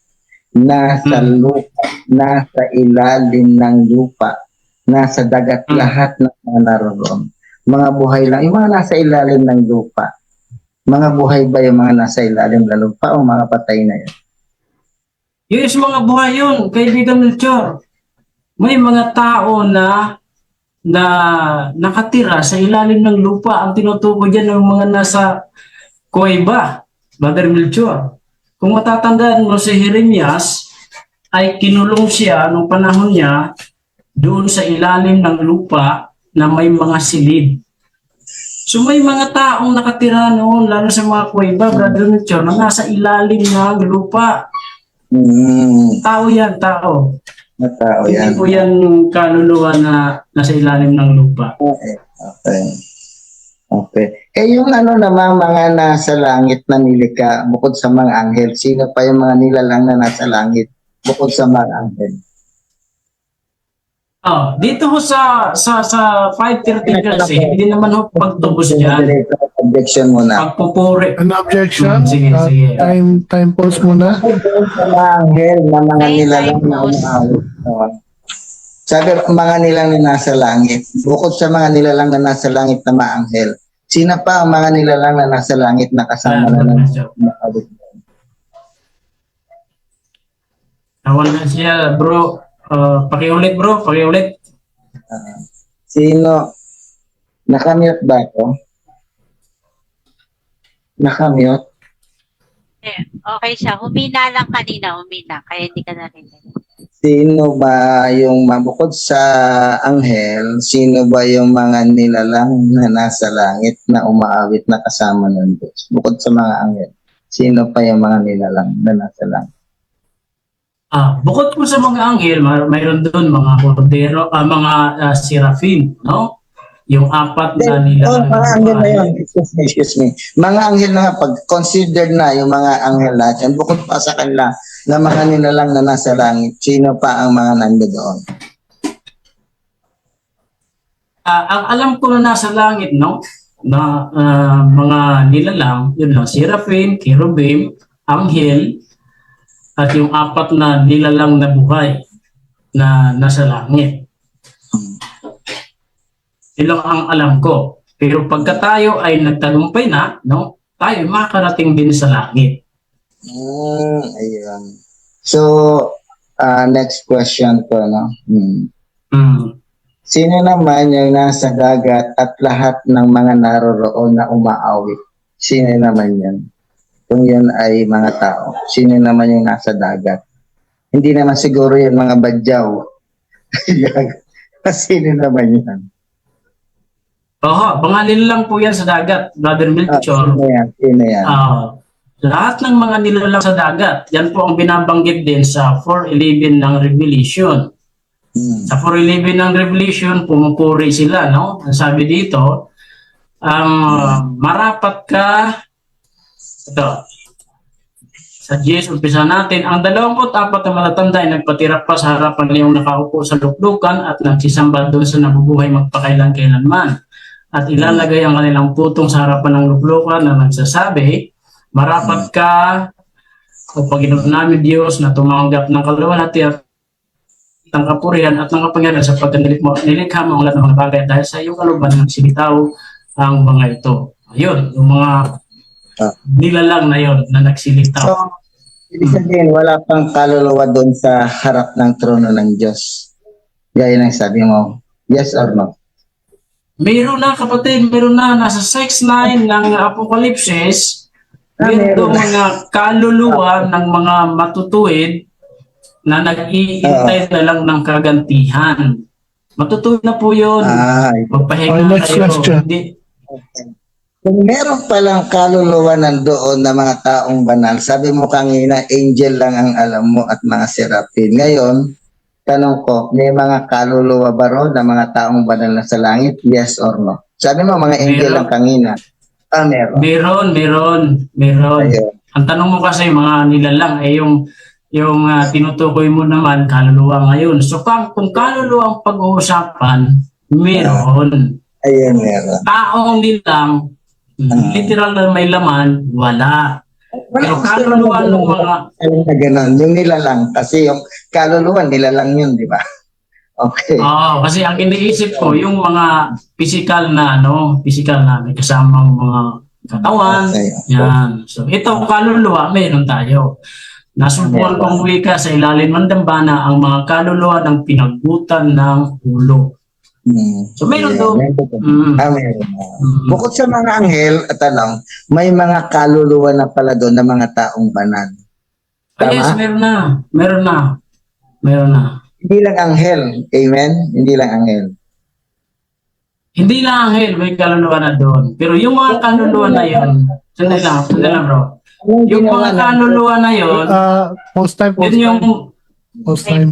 Nasa lupa, nasa ilalim ng lupa, nasa dagat lahat ng mga naroon. Mga buhay lang, yung mga nasa ilalim ng lupa. Mga buhay ba yung mga nasa ilalim ng lupa o mga patay na yun? Yes, mga buhay yun, kaibigan Melchor. May mga tao na nakatira sa ilalim ng lupa. Ang tinutukoy dyan ng mga nasa kuweba, Brother Melchor. Kung matatandaan mo si Jeremias, ay kinulong siya nung panahon niya doon sa ilalim ng lupa na may mga silid. So may mga taong nakatira noon, lalo sa mga kuweba, Brother Melchor, na nasa ilalim ng lupa. Tao yan, tao. Tao yan. Hindi po yan yung kaluluwa na nasa ilalim ng lupa. Okay. Yung naman, mga nasa langit na nilika, bukod sa mga anghel, sino pa yung mga nilalang na nasa langit, bukod sa mga anghel? Dito ho sa 5:13 kasi, hindi naman ho pagtubos dyan. Objection muna. Pagpupuri. An objection? Sige. Time pause muna. Sa mga anghel na mga Okay, nilalang time na pause. Sabi, mga nilang na nasa langit. Bukod sa mga nilalang na nasa langit na mga anghel, sino pa ang mga nilalang na nasa langit na kasama na ng nakabot? Tawan na siya, bro. Pakiulit, bro. Pakiulit. Sino? Nakamute ba ako? Nakamute? Okay siya. Humina lang kanina. Humina. Kaya hindi ka narinig. Sino ba yung mabukod sa anghel? Sino ba yung mga nilalang na nasa langit na umaawit na kasama ng Diyos? Bukod sa mga anghel, sino pa yung mga nilalang na nasa langit? Bukod po sa mga anghel, mayroon doon mga kordero, mga seraphim, no? Yung apat na nilalang. Mga anghel na yun. Excuse me. Mga anghel na pag considered na yung mga anghel natin, bukod pa sa kanila na mga nilalang na nasa langit, sino pa ang mga nandoon? Ang alam ko na nasa langit, no? Na mga nilalang, yun lang, seraphim, cherubim, anghel, at yung apat na nilalang na buhay na nasa langit. Yun lang ang alam ko. Pero pagka tayo ay nagtagumpay na, no? Tayo makakarating din sa langit. Ayun. So, next question ko, no? Sino naman yung nasa dagat at lahat ng mga naroroon na umaawit? Sino naman yan? Kung yun ay mga tao, sino naman yung nasa dagat? Hindi naman siguro yung mga badyaw. Sino naman yan? Bangalin lang po yan sa dagat, Brother Melchor. Sino yan? Sino yan? Lahat ng mga nilalang sa dagat, yan po ang binabanggit din sa 4:11 ng Revelation. Sa 4:11 ng Revelation, pumupuri sila, no? Ang sabi dito, marapat ka, ito, sa Diyos, umpisa natin, ang 24 na matatanda ay nagpatirap pa sa harapan niyong nakaupo sa luklukan at nagsisamba doon sa nabubuhay magpakailan-kailanman. At ilalagay ang kanilang putong sa harapan ng luklukan na nagsasabi, marapat ka, o Panginoon namin Diyos na tumanggap ng kaluwalhati at ng kapurihan at ng kapangyarihan sapagkat nilikha mo ang lahat ng mga bagay dahil sa iyong kaluban ng sinitaw ang mga ito. Ayun, yung mga nilalang na yon na nagsilitaw. So, ibig sabihin, wala pang kaluluwa doon sa harap ng trono ng Diyos. Gaya ng sabi mo, yes or no? Meron na kapatid, meron na. Nasa 6:9 ng Apokalipsis, meron mga kaluluwa ng mga matutuwid na nag-iintay na lang ng kagantihan. Matutuwid na po yun. Magpahinga next kayo. question. Kung meron palang kaluluwa nandoon na mga taong banal, sabi mo kanina, angel lang ang alam mo at mga seraphim. Ngayon, tanong ko, may mga kaluluwa ba ro na mga taong banal na sa langit? Yes or no? Sabi mo, mga angel lang kanina. Meron. Meron. Ayun. Ang tanong mo kasi, mga nilalang, yung tinutukoy mo naman, kaluluwa ngayon. So, kung kaluluwa ang pag-uusapan, meron. Ayun, meron. Taong nilang, literal na may laman, wala. Pero kaluluwa ng mga... Ganon, yung nilalang. Kasi yung kaluluwa, nilalang yun, di ba? Okay. Kasi ang iniisip ko, yung mga physical na, may kasamang mga katawan. Yan. So, ito, kaluluwa, meron tayo. Nasubukan kong wika sa ilalim ng dambana ang mga kaluluwa ng pinagutan ng ulo. So, meron doon. Meron. Bukod sa mga anghel, tanong, may mga kaluluwa na pala doon na mga taong banal. Tama? Yes, meron na. Hindi lang anghel. Amen? Hindi lang anghel. Hindi lang anghel, may kaluluwa na doon. Pero yung mga kaluluwa na yun, sandali lang bro. Yung mga kaluluwa na yun, Post time.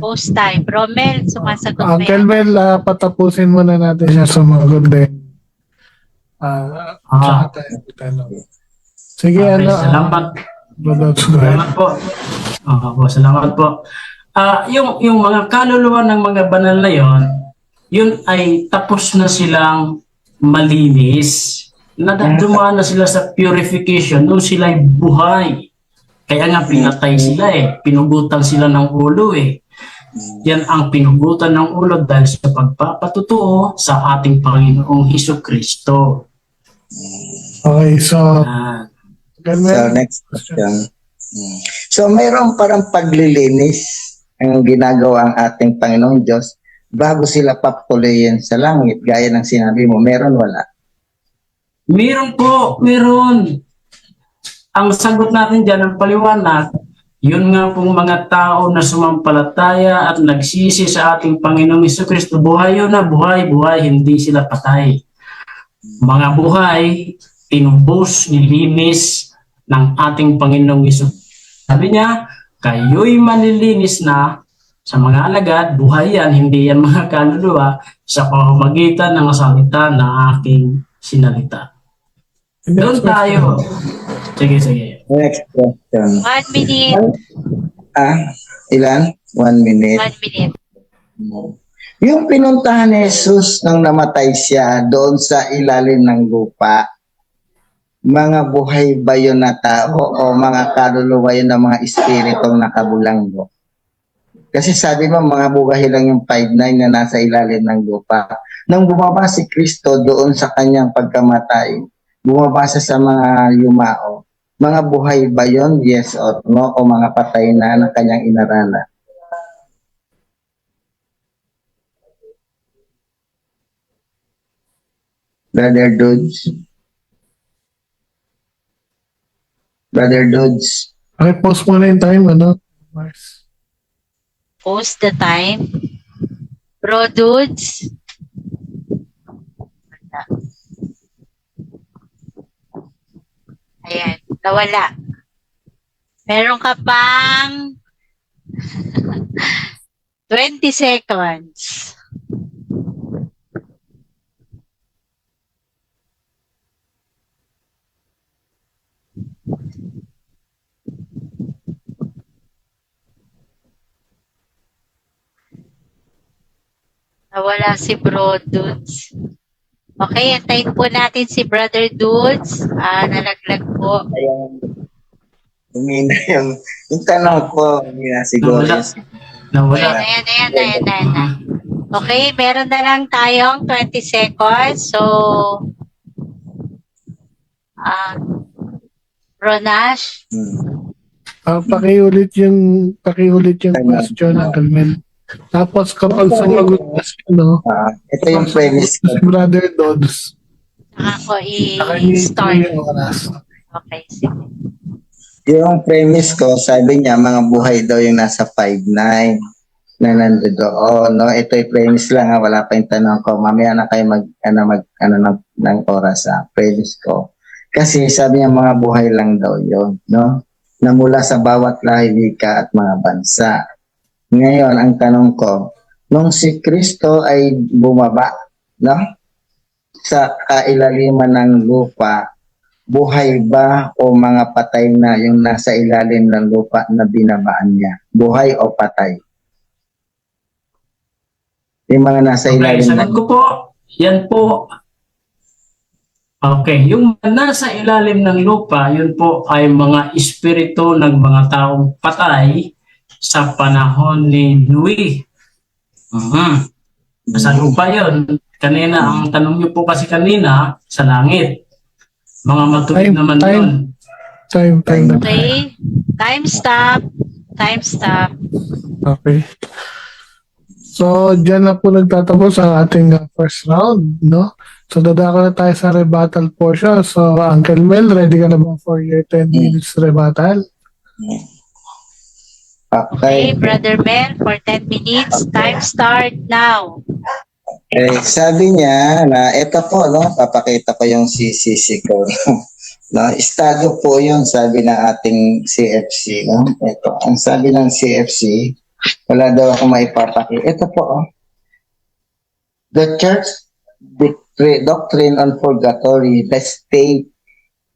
Post time. Romel, sumasagot mo Uncle yan. Mel, patapusin muna natin siya sumagot din. Sige, okay, salamat. Salamat po. Salamat po. Yung mga kaluluwa ng mga banal na yun ay tapos na silang malinis. Dumaan na sila sa purification nung sila'y buhay. Kaya nga pinatay sila pinugutang sila ng ulo Yan ang pinugutan ng ulo dahil sa pagpapatutuo sa ating Panginoong Hesukristo. Okay, so, Ah, So, Carmel, next question. So, mayroon parang paglilinis ang ginagawa ang ating Panginoong Diyos bago sila papatuloyin sa langit. Gaya ng sinabi mo, meron wala. meron po, meron. Ang sagot natin dyan, ang paliwanag, yun nga pong mga tao na sumampalataya at nagsisi sa ating Panginoong Hesukristo, buhay yun na buhay, hindi sila patay. Mga buhay, tinubos, nilinis ng ating Panginoong Hesukristo. Sabi niya, kayo'y malilinis na sa mga alagad, buhay yan, hindi yan mga kaluluwa, sa pamamagitan ng salita na aking sinalita. Doon tayo. Sige. Next question. 1 minute. Ilan? 1 minute. 1 minute. Yung pinuntahan ni Jesus nang namatay siya doon sa ilalim ng lupa, mga buhay ba yun na tao o mga kaluluwa yun ng mga espiritong nakabulanggo? Kasi sabi mo, mga buhay lang yung 5'9" na nasa ilalim ng lupa. Nang bumaba si Kristo doon sa kanyang pagkamatay, bumaba siya sa mga yumao, mga buhay ba yun? Yes or no? O mga patay na ng kanyang inaralan? Brother Dudes? Brother Dudes? okay, pause mo na yung time, ano? Mars. Post the time. Bro dudes. Ayan, nawala. Meron ka pang 20 seconds. Nawala si Bro Dudes. Okay, antayin po natin si Brother Dudes. Nalaglag po. Ayun. Humina yung tanong ko, humina siguro. Nawala. Ayan. Okay, meron na lang tayong 20 seconds. So, Ronash, Pakiulit yung question, Uncle Mel. Tapos kapag sumagot na siya, no? Ito yung premise ko. Si Brother Dodds. ako Saka i-start. yung oras. Okay, sige. Yung premise ko, sabi niya, mga buhay daw yung nasa 5'9" na nandoon. No? Ito yung premise lang, ha? Wala pa yung tanong ko. Mamaya na kayo ng oras. Premise ko. Kasi sabi niya, mga buhay lang daw yun. No? Na mula sa bawat lahi, wika at mga bansa. Ngayon, ang tanong ko, nung si Kristo ay bumaba, no? Sa kailaliman ng lupa, buhay ba o mga patay na yung nasa ilalim ng lupa na binabaan niya? Buhay o patay? Yung mga nasa Okay, ilalim sagot ko po. Yan po. Okay, yung nasa ilalim ng lupa, yun po ay mga espiritu ng mga taong patay sa panahon ni Louis. Sa lupa yun. Kanina, ang tanong niyo po kasi kanina, sa langit. Mga matuwid naman Time. yun. Time na. Okay, time stop. Time stop. Okay. So, dyan na po nagtatapos ang ating first round, no? So, dadako na tayo sa rebuttal portion. So, Uncle Mel, ready ka na ba for your 10 minutes rebuttal? Okay, Okay. Brother Mel, for 10 minutes. Time start now. Sabi niya na ito po, no, papakita ko yung CCC ko. No, estado po yun, sabi ng ating CFC. No? Ito, ang sabi ng CFC, wala daw ako maipapakita. Ito po, oh. The Church Doctrine on Purgatory, the state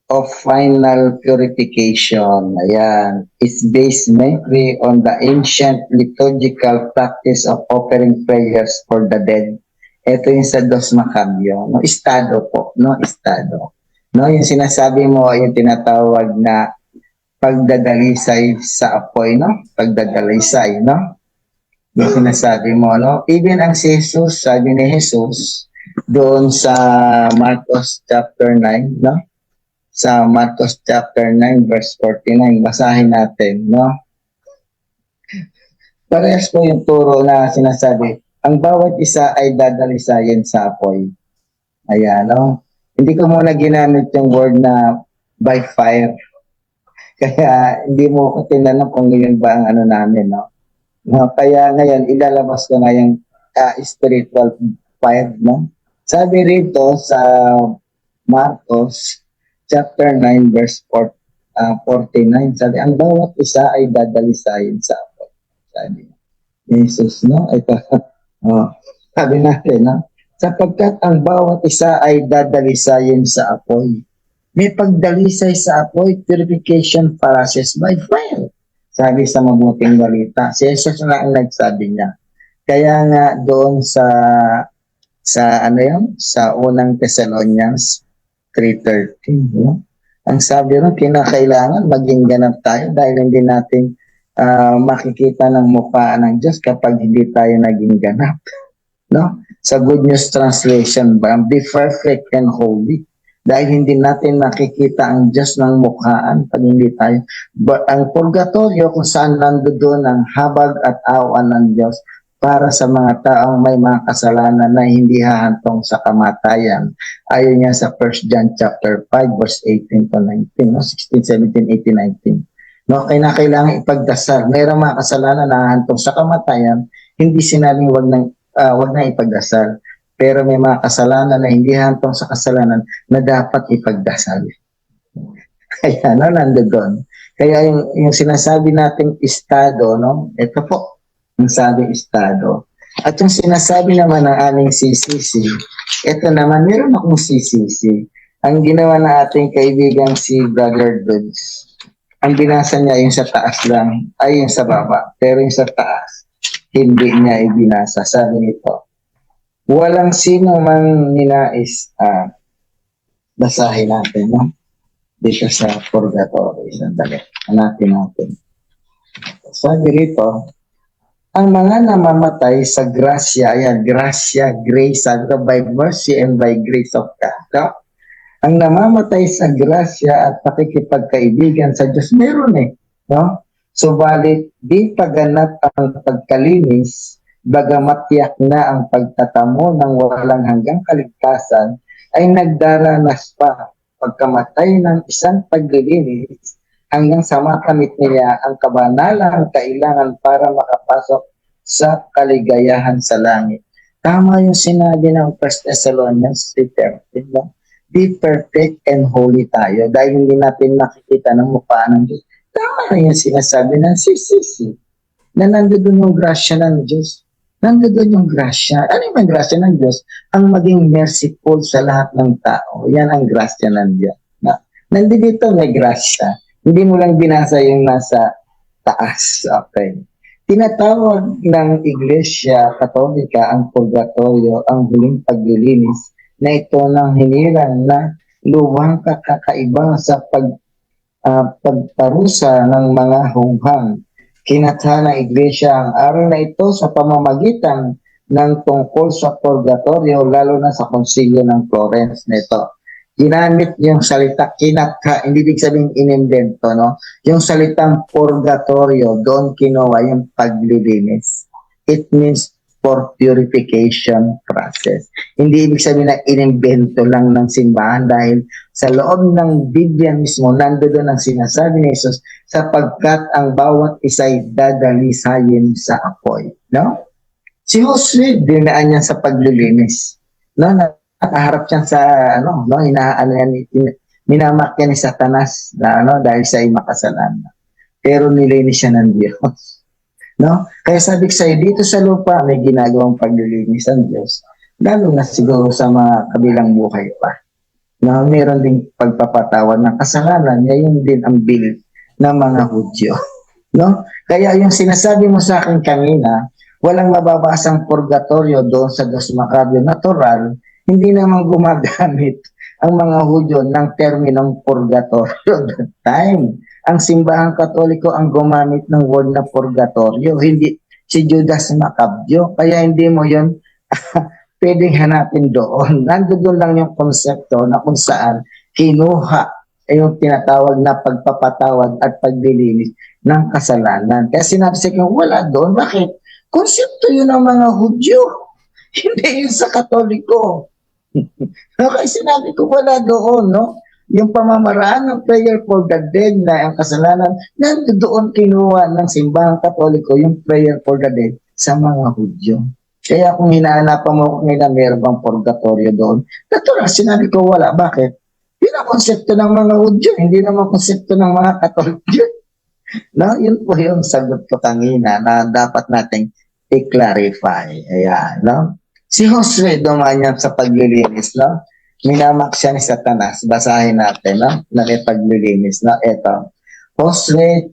of final purification, ayan, is based mainly on the ancient liturgical practice of offering prayers for the dead. Ito yung sa Dos Macabeo, no? Estado po, no? Estado. No, yung sinasabi mo, yung tinatawag na pagdadalisay sa apoy, no? Pagdadalisay, no? Yung sinasabi mo, no? Even ang si Jesus, sabi ni Jesus, doon sa Marcos chapter 9, no? Sa Marcos chapter 9, verse 49, basahin natin, no? Parehas po yung turo na sinasabi, ang bawat isa ay dadalisayin sa apoy. Ayan, no? Hindi ko muna ginamit yung word na by fire. Kaya hindi mo ko tinanong kung yun ba ang ano namin, no? No, kaya ngayon, ilalabas ko na yung spiritual fire, no? Sabi rito sa Marcos, chapter 9, verse 49, sabi, ang bawat isa ay dadalisayin sa apoy. Sabi ni Jesus, no? Ito, oh, sabi natin, no? Sapagkat ang bawat isa ay dadalisayin sa apoy. May pagdalisay sa apoy, purification process by fire. Sabi sa mabuting balita. Si Jesus na ang nagsabi niya. Kaya nga doon sa ano yun? Sa unang Thessalonians 3:13, no? Ang sabi ron, kinakailangan maging ganap tayo dahil hindi natin makikita ng mukha ng Diyos kapag hindi tayo naging ganap. No? Sa Good News Translation, be perfect and holy. Dahil hindi natin makikita ang Diyos ng mukhaan pag hindi tayo. But ang purgatorio kung saan nandoon ang habag at awan ng Diyos para sa mga taong may mga kasalanan na hindi hahantong sa kamatayan. Ayon niya sa 1 John chapter 5 verse 18 to 19, no? 16, 17, 18, 19. No, kailangan ipagdasal. Mayroong mga kasalanan na hahantong sa kamatayan, hindi sinabing wag na ipagdasal. Pero may mga kasalanan na hindi hantong sa kasalanan na dapat ipagdasal. Kaya nandoon. Kaya yung sinasabi nating estado, no? Ito po, ang sabi estado. At yung sinasabi naman ng aming CCC, ito naman, meron akong CCC. Ang ginawa na ating kaibigan si Brother Dudes, ang binasa niya yung sa taas lang, ay yung sa baba. Pero yung sa taas, hindi niya ibinasa. Sabi nito, walang sino man ninais, basahin natin, no? Dito sa purgatory, sandali. Hanapin natin. Sabi rito, ang mga namamatay sa grasya, ayan, grasya, grace, sabi ko, by mercy and by grace of God, no? Ang namamatay sa grasya at pakikipagkaibigan sa Diyos, meron no? Subalit, di paganap ang pagkalinis, bagamat tiyak na ang pagtatamo ng walang hanggang kaligtasan, ay nagdaranas pa pagkamatay ng isang paglilinis hanggang sa makamit niya ang kabanalang kailangan para makapasok sa kaligayahan sa langit. Tama yung sinabi ng 1 Thessalonians 3:13, no? Be perfect and holy tayo dahil hindi natin makikita ng mukha ng Diyos. Tama na yung sinasabi ng CCC na nandoon yung grasya ng Diyos. Nandoon yung grasya. Ano yung grasya ng Diyos? Ang maging merciful sa lahat ng tao. Yan ang grasya ng Diyos. Nandito may grasya. Hindi mo lang binasa yung nasa taas. Okay. Tinatawag ng Iglesia Katolika ang purgatorio, ang huling paglilinis, na ito ng hinirang na luwang kakaiba sa pagparusa ng mga hunghang. Kinatha ng Iglesia ang araw na ito sa pamamagitan ng tungkol sa purgatorio, lalo na sa konsilyo ng Florence nito. Ginamit yung salita kinatha, hindi ibig sabihin inimbento, no? Yung salitang purgatorio, doon kinuha yung paglilinis. It means for purification process. Hindi ibig sabihin na inimbento lang ng simbahan dahil sa loob ng Biblia mismo, nandoon ang sinasabi ni Jesus, sapagkat ang bawat isa'y dadalisayin sa apoy. No? Si Jose, dinaan niya sa paglilinis. No? Nakaharap siya sa, minamak niya ni Satanas na, dahil siya ay makasalanan. Pero nilinis siya ng Diyos. No? Kaya sabi ko sa'yo, dito sa lupa may ginagawang paglilinis ang Diyos. Lalo na siguro sa mga kabilang buhay pa. Na meron ding pagpapatawad ng kasalanan, ngayon din ang bill ng mga Hudyo. No? Kaya yung sinasabi mo sa akin kanina, walang mababasang purgatorio doon sa Dos Macabeo natural, hindi naman gumagamit ang mga Hudyo ng terminong purgatorio that time. Ang simbahang Katoliko ang gumamit ng word na purgatorio. Hindi si Judas Macabeo. Kaya hindi mo yun pwedeng hanapin doon. Nandoon lang yung konsepto na kung saan kinuha yung tinatawag na pagpapatawad at paglilinis ng kasalanan. Kaya sinabi sa akin, wala doon. Bakit? Konsepto yun ng mga Hudyo. Hindi yun sa Katoliko. Okay, sinabi ko wala doon, no? Yung pamamaraan ng prayer for the dead na ang kasalanan, nandoon kinuha ng simbahang Katoliko yung prayer for the dead sa mga Hudyo. Kaya kung hinaanapan mo kung nila meron bang purgatorio doon, natural, sinabi ko wala. Bakit? Yun ang konsepto ng mga Hudyo, hindi naman konsepto ng mga Katoliko. No, yun po yung sagot ko kanina na dapat nating i-clarify. Ayan, no? Si Josue dumaan yan sa paglilinis, no? Minamak siya ni Satanas. Basahin natin, no? Nakipaglilinis, no? Ito. Josue,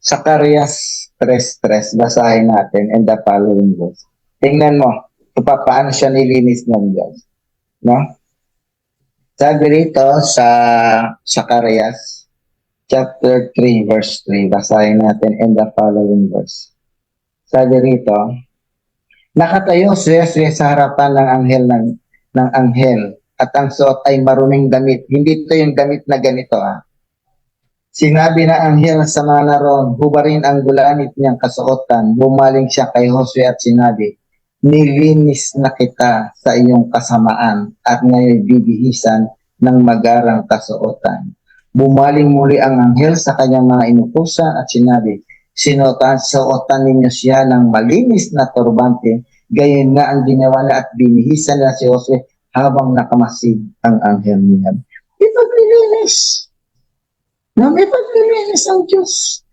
Zacarias 3:3. Basahin natin and the following verse. Tingnan mo, kung paano siya nilinis ng Diyos. No? Sabi rito sa Zacarias chapter 3 verse 3. Basahin natin and the following verse. Sabi rito, nakatayo si Josue sa harapan ng anghel at ang suot ay maruming damit. Hindi ito yung damit na ganito. Sinabi ng anghel sa mga naroon, hubarin ang gulanit niyang kasuotan. Bumaling siya kay Josue at sinabi, nilinis na kita sa iyong kasamaan at ngayon bibihisan ng magarang kasuotan. Bumaling muli ang anghel sa kanyang mga inutusan at sinabi, suotan ninyo siya ng malinis na turbante, gayon nga ang ginawa na at binihisan na si Josue habang nakamasid ang anghel niya. Ipaglilinis. No, may paglilinis ang Diyos.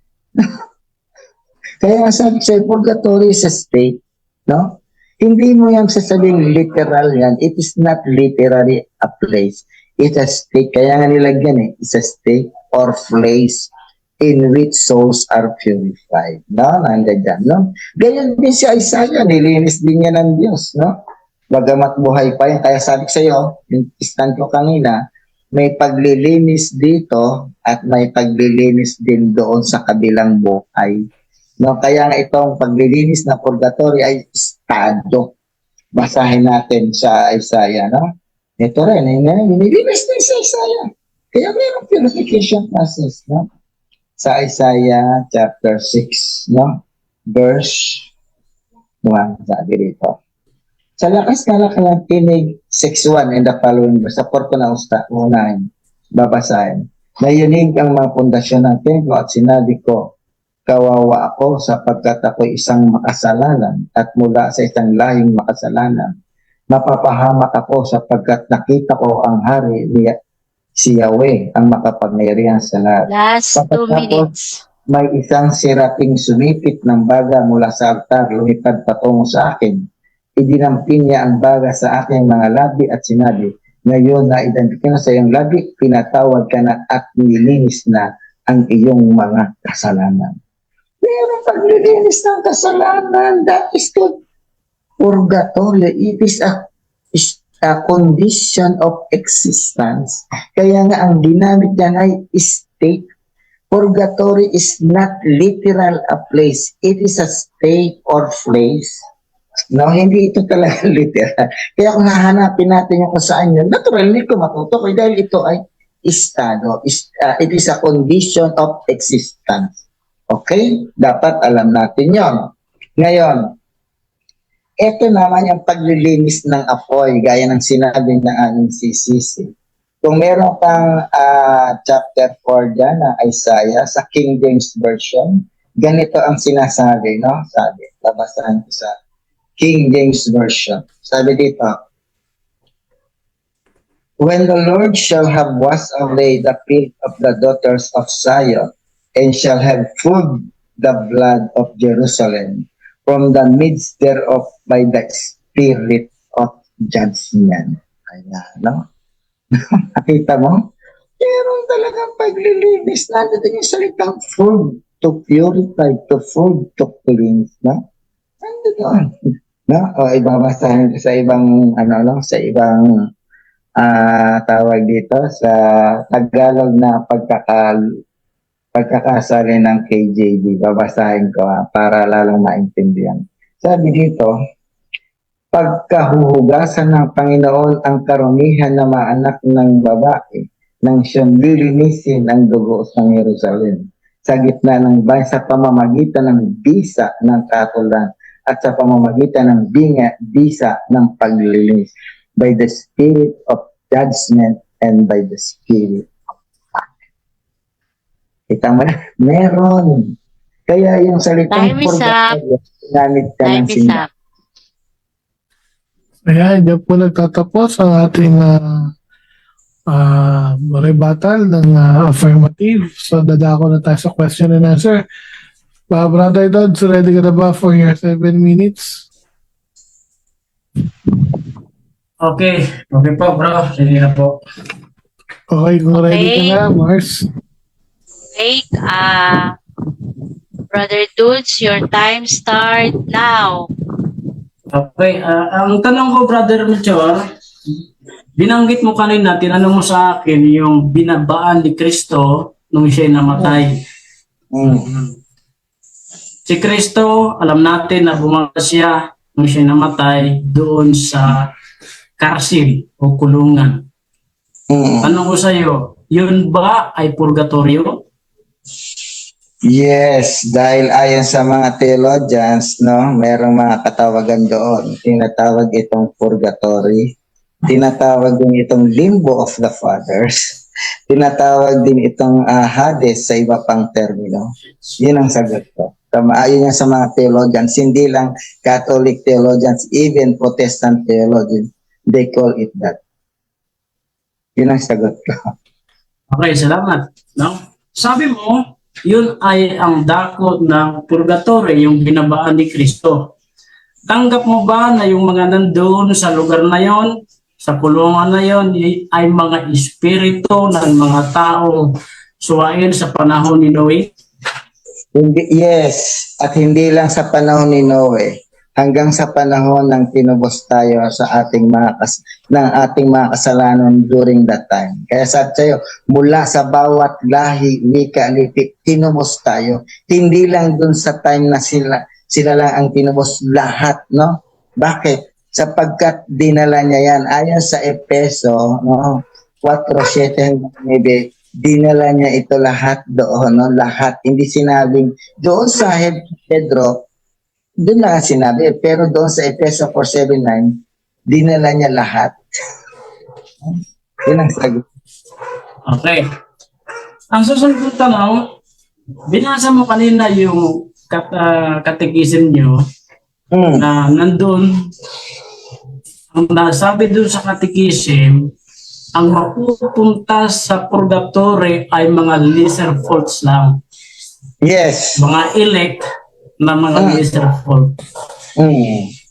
Kaya sabi sa purgatory is a state, no? Hindi mo yan sasabing literal yan. It is not literally a place. It's a state. Kaya nga nilagyan it's a state or place in which souls are purified. No? Nandiyan dyan, no? Ganyan din si Isaiah. Nilinis din niya ng Diyos, no? Bagamat buhay pa yan. Kaya sabi ko sa iyo, yung stand ko kanina, may paglilinis dito at may paglilinis din doon sa kabilang buhay. No, kaya nga itong paglilinis na purgatory ay estado. Basahin natin sa Isaiah, no? Ito rin, nilinis din sa Isaiah. Kaya mayroong purification process, no? Sa Isaiah chapter 6, no? Verse 1, sabi dito. Sa lakas na lang tinig 6:1 and the following verse. Support ko na unahin, babasahin. Nayunig ang mga pundasyon ng templo at sinabi ko, kawawa ako sapagkat ako'y isang makasalanan at mula sa isang lahing makasalanan. Mapapahamak ako sapagkat nakita ko ang hari niya, si Yahweh, ang makapangyarihan sa lahat. Last 2 minutes. May isang siraping sumipit ng baga mula sa altar, lumipad patungo sa akin. Idinampin niya ang baga sa aking mga labi at sinabi, ngayon na identifikan sa iyong labi, pinatawad ka na at nilinis na ang iyong mga kasalanan. Mayroong paglilinis ng kasalanan. That is called purgatory. It is a condition of existence. Kaya nga ang ginamit niyan ay state. Purgatory is not literal a place. It is a state or place. No, hindi ito talaga literal. Kaya kung hahanapin natin yung kung saan yun, natural, hindi ko matutukoy dahil ito ay estado. It is a condition of existence. Okay? Dapat alam natin yon. Ngayon, ito naman yung paglilinis ng apoy, gaya ng sinabi ng aming CCC. Kung meron kang chapter 4 dyan na Isaiah sa King James Version, ganito ang sinasabi, no? Sabi, labasan ko sa King James Version. Sabi dito, when the Lord shall have washed away the filth of the daughters of Zion, and shall have food the blood of Jerusalem from the midst thereof by the spirit of judgment. Kaya, no? Nakita mo? Meron talagang paglilinis. Nandito yung salitang food to purify, to food to cleanse, no? Nandito. No? O ibabasahin sa ibang, sa ibang tawag dito, sa Tagalog na pagkakasali ng KJV. Babasahin ko para lalong maintindihan. Sabi dito, pagkahuhugasan ng Panginoon ang karumihan ng mga anak ng babae nang siyang lilinisin ang dugo ng Jerusalem sa gitna ng bayan sa pamamagitan ng bisa ng katulan at sa pamamagitan ng bisa ng paglilinis by the spirit of judgment and by the spirit of fact. Kita mo na, meron. Kaya yung salitang Time is up. ginamit ka ng Time is simbahan. up. Ayan, dyan po nagtatapos ang ating rebuttal ng affirmative. So, dadako na tayo sa question and answer. Brother Dodds, ready ka na ba for your 7 minutes? Okay. Okay po, bro. Sige na po. Okay, kung ready ka Okay. na, Mars. Okay, Brother Dudes, your time start now. Okay. Ang tanong ko, Brother Melchor, binanggit mo kanina, tinanong mo sa akin yung binabaan ni Kristo nung siya'y namatay. Si Kristo, alam natin na bumaba siya nung siya'y namatay doon sa karsil o kulungan. Tanong ko sa iyo, yun ba ay purgatorio? Yes, dahil ayon sa mga theologians, no, merong mga katawagan doon. Tinatawag itong purgatory. Tinatawag din itong limbo of the fathers. Tinatawag din itong Hades sa iba pang termino. Yun ang sagot ko. Ayon yan sa mga theologians, hindi lang Catholic theologians, even Protestant theologians, they call it that. Yun ang sagot ko. Okay, salamat. No? Sabi mo, yun ay ang dako ng purgatorio, yung binabaan ni Kristo. Tanggap mo ba na yung mga nandoon sa lugar na yon, sa kulungan na yon, ay mga espiritu ng mga taong suwain sa panahon ni Noe? Yes, at hindi lang sa panahon ni Noe, hanggang sa panahon ng tinubos tayo sa ating mga kasalanan during that time. Kaya sabi sa'yo, mula sa bawat lahi, wika, lipi, tinubos tayo. Hindi lang dun sa time na sila lang ang tinubos, lahat, no? Bakit? Sapagkat dinala niya yan. Ayon sa Efeso, no? 4:7, maybe, dinala niya ito lahat doon, no? Lahat. Hindi sinabing, doon sa Pedro, doon lang sinabi, pero doon sa Efeso 4:7-9, dinala niya lahat. Yun ang sagot. Okay. Ang susunod kong tanong, binasa mo kanina yung katekism nyo na nandun, ang nasabi dun sa katekism, ang mapupunta sa purgatory ay mga lesser faults lang. Yes. Mga elect na mga lesser faults.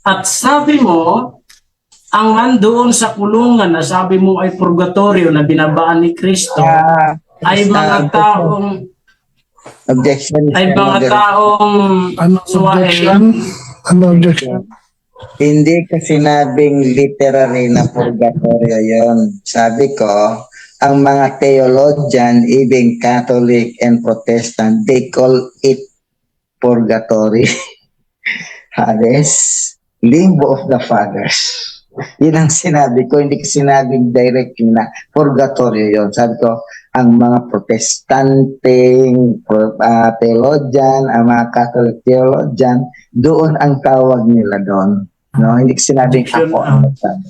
At sabi mo, ang nandoon sa kulungan na sabi mo ay purgatorio na binabaan ni Kristo, ay mga taong Objection. Ano suwain. objection? Ano objection? Hindi ko sinabing literary na purgatorio yon. Sabi ko, ang mga theologian, even Catholic and Protestant, they call it purgatory. Hades, limbo of the fathers. Yun ang sinabi ko, hindi ko sinabing directly na purgatorio yon. Sabi ko, ang mga Protestanteng theologian, ang mga Catholic theologian, doon ang tawag nila doon. No, hindi ko sinabing ako ang nagsabi.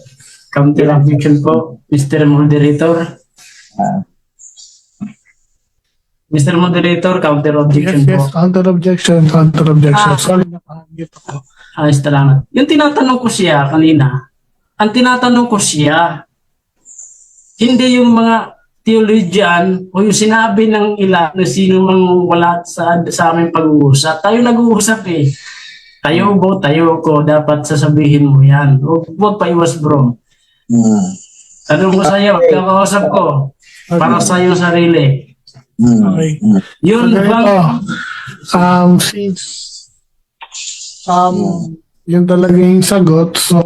Counter objection po, Mr. Moderator. Mr. Moderator, counter objection Yes, po. counter objection. Sorry, nakahangit ako. Ayos talaga. Yung tinatanong ko siya kanina, ang tinatanong ko siya, hindi yung mga theologian o yung sinabi ng ilan na sino mang wala sa aming pag-uusap. Tayo nag-uusap eh. Tayo ko, dapat sasabihin mo yan. Huwag pa iwas bro. Tanong ko sa'yo, kakausap ko, para sa iyong sarili. Okay. Yun Okay, bang... since yun talaga yung sagot, so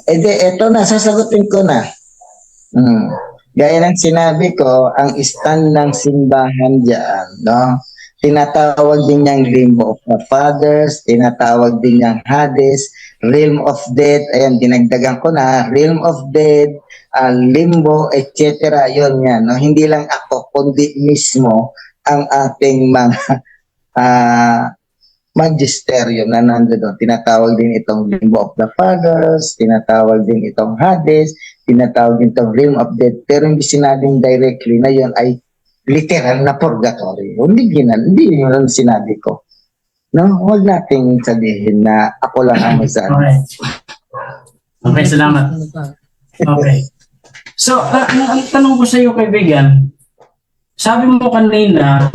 Eto na, sasagutin ko na. Gaya ng sinabi ko, ang stand ng simbahan diyan, no? Tinatawag din niyang limbo of the fathers, tinatawag din niyang Hades, realm of death, ayan, dinagdagan ko na, realm of death, limbo, etc. Yun yan, no? Hindi lang ako, kundi mismo ang ating mga magisterium na nandoon. Tinatawag din itong limbo of the fathers, tinatawag din itong Hades, tinatawag din itong realm of death, pero hindi sinabing directly na yun ay literal na purgatory. Hindi yun sinabi ko. No, huwag nating sabihin na ako lang ang may sabi. Okay. Okay, salamat. Okay. So, ang tanong ko sa iyo, kaibigan, sabi mo kanina,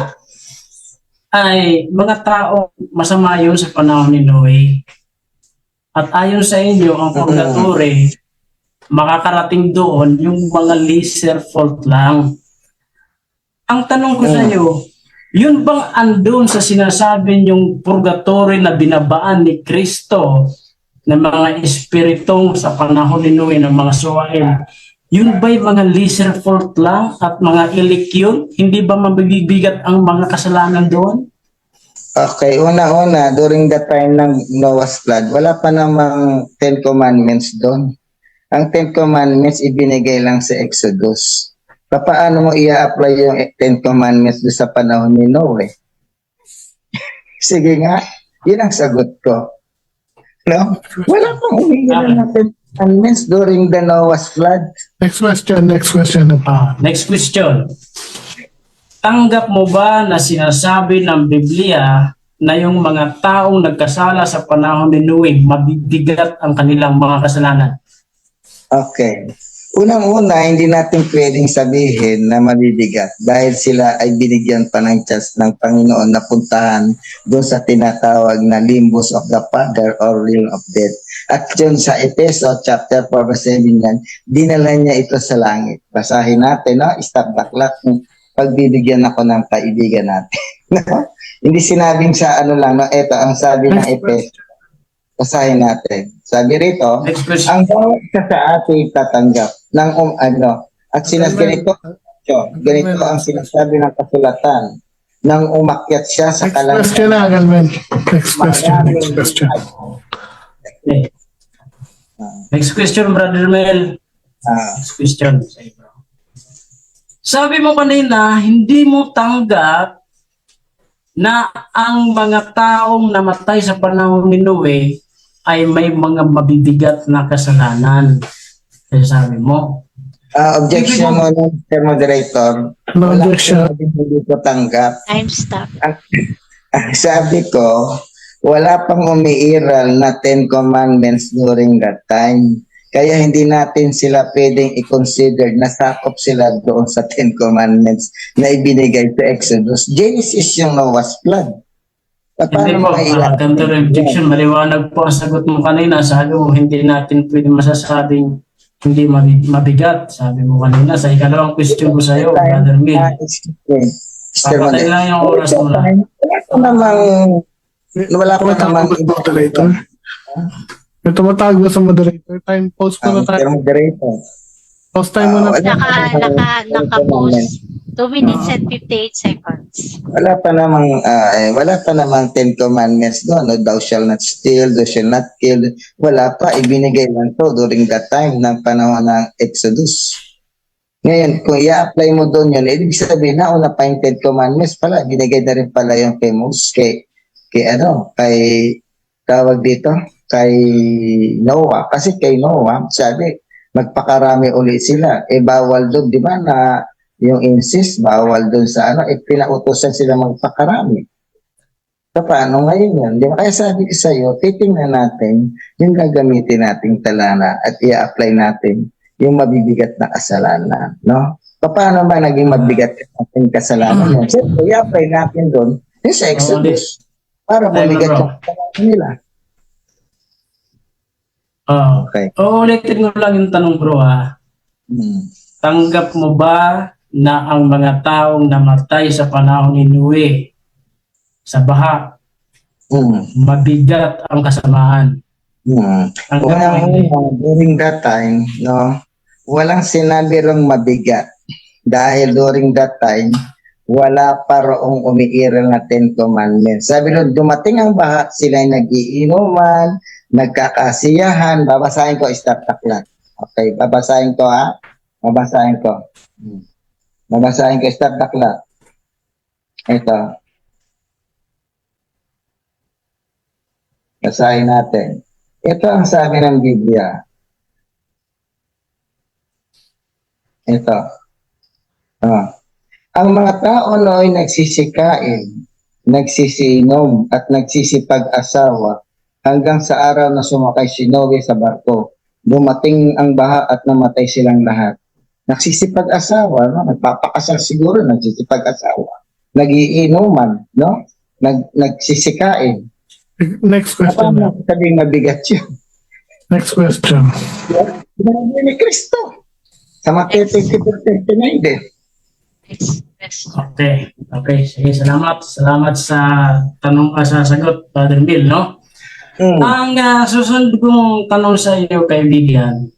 ay mga tao masama yun sa panahon ni Noe. At ayon sa inyo, ang purgatory, makakarating doon yung mga lesser fault lang. Ang tanong ko sa iyo, yun bang andun sa sinasabi yung purgatory na binabaan ni Kristo ng mga espiritong sa panahon ni Noe ng mga suwain, yun ba'y mga lesser fault lang at mga ilik yun? Hindi ba mabibigat ang mga kasalanan doon? Okay, una-una, during the time ng Noah's flood, wala pa namang Ten Commandments doon. Ang Ten Commandments ibinigay lang sa Exodus. Paano mo i-apply yung Ten Commandments doon sa panahon ni Noe? Sige nga, yun ang sagot ko. No? Wala pang umiilan ng Ten Commandments during the Noah's flood. Next question na pa. Next question. Tanggap mo ba na sinasabi ng Biblia na yung mga taong nagkasala sa panahon ni Noe, mabibigat ang kanilang mga kasalanan? Okay. Unang-una, hindi natin pwedeng sabihin na mabibigat dahil sila ay binigyan pa ng chance ng Panginoon na puntahan doon sa tinatawag na limbus of the Father or realm of death. At yun sa Efeso chapter 4 verse 7 yan, dinala niya ito sa langit. Basahin natin, no? Stop the clock. Pagbibigyan ako ng kaibigan natin. Hindi sinabing sa ano lang, no? Ito, ang sabi ng Efeso. Basahin natin. Sabi rito, Next question. ang bawat isa sa atin tatanggap ng at ganito ang sinasabi ng kasulatan nang umakyat siya sa Next question na, Galmen. Next question. Okay. Next question, Brother Mel. Next question. Sabi mo kanina, hindi mo tanggap na ang mga taong namatay sa panahon ni Noe ay may mga mabibigat na kasalanan. Kaya sabi mo. Objection mo, Mr. Moderator. No Wala objection. ko hindi ko tanggap. Time stop. Ang sabi ko, wala pang umiiral na 10 commandments during that time. Kaya hindi natin sila pwedeng i-consider na sakop sila doon sa 10 commandments na ibinigay sa Exodus. Genesis yung Noah's flood. Hindi po, counter objection, maliwanag po ang sagot mo kanina. Sabi mo, hindi natin pwede masasabing hindi mabigat. Sabi mo kanina, sa ikalawang question ko sa iyo, Brother Mil. Papatay lang yung oras mo na. Wala pa namang moderator. May tumatawag ba sa moderator? Time pause ko na tayo. Moderator. Pause time mo na. Naka-post. 2 minutes and 58 seconds. Wala pa namang 10 commandments doon. No? Thou shall not steal, thou shall not kill. Wala pa. Ibinigay lang to during that time ng panahon ng Exodus. Ngayon, kung i-apply mo doon yun, ibig sabihin na una pa yung 10 commandments pala. Binigay na rin pala yung kay Moses, kay Noah. Kasi kay Noah, sabi, magpakarami ulit sila. Bawal doon, di ba, na yung incest, bawal doon sa pinautosan sila magpakarami. So, paano ngayon yan? Di ba? Kaya sabi ko sa iyo, titingnan natin yung gagamitin nating talana at i-apply natin yung mabibigat na kasalanan. No? Paano ba naging mabigat ang kasalanan yan? Siyempre, i-apply natin doon yung sa Exodus para bumigat yung kasalanan nila. Okay. Ulitin mo lang yung tanong, bro, ha? Tanggap mo ba na ang mga taong namatay sa panahon ni Noe sa baha, mabigat ang kasamaan? During that time, no, walang sinabi rong mabigat. Dahil during that time, wala pa roong umiiral na 10 Commandments. Sabi nun, dumating ang baha, sila'y nagiinuman, nagkakasiyahan. Babasahin ko, start aklat. Okay, babasahin ko ha. Babasahin ko. Babasahin ko, start aklat. Ito. Basahin natin. Ito ang sabi ng Biblia. Ito. Ang mga tao nooy nagsisikain, nagsisiinom at nagsisipag-asawa hanggang sa araw na sumakay si Noe sa barko. Dumating ang baha at namatay silang lahat. Nagsisipag-asawa, no? Nagpapakasal siguro, nagsisipag-asawa. Nagiinuman, no? Nagsisikain. Next question. Paano sabing mabigat yun? Next question. Sinabi ni Kristo. Sa Mateo 24:39 din. Next question. Okay. Okay. Sige, salamat. Salamat sa tanong sa sagot, Brother Bill, no? Ang susunod kong tanong sa iyo, kaibigan,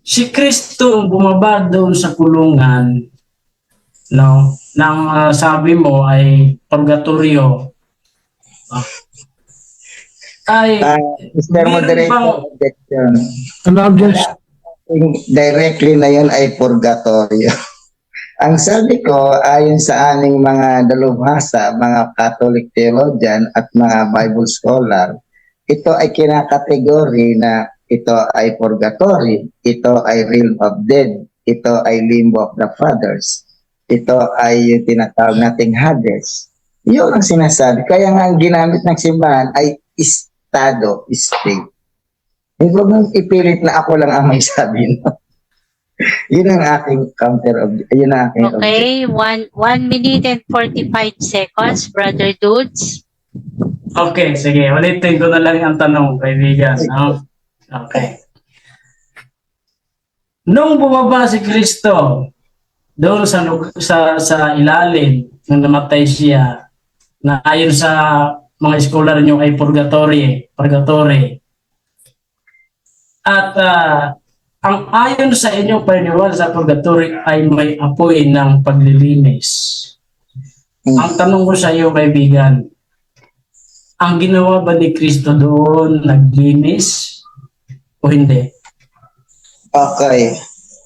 si Kristo ang bumaba doon sa kulungan, no? Nang sabi mo ay purgatorio. Ay, Mr. meron Moderator, objection. Ano objection? Directly na yun ay purgatorio. Ang sabi ko, ayon sa aming mga dalubhasa, mga Catholic theologian at mga Bible scholar, ito ay kinakategory na ito ay purgatory, ito ay realm of dead, ito ay limbo of the fathers, ito ay yung tinatawag nating Hades. Yun ang sinasabi. Kaya nga ang ginamit ng simbahan ay estado, state. Hindi ko nang ipilit na ako lang ang may sabi. No? Yun ang aking yun ang aking Okay, 1 minute and 45 seconds, Brother Dudes. okay, sige. Ulitin ko na lang ang tanong, kaibigan. No? Okay. Nung bumaba si Kristo doon sa ilalim nung namatay siya, na ayon sa mga scholar nyo ay purgatory. At ang ayon sa inyong paniniwala sa purgatory ay may apoy ng paglilinis. Ang tanong ko sa iyo, kaibigan, ang ginawa ba ni Kristo doon naglinis o hindi? Okay.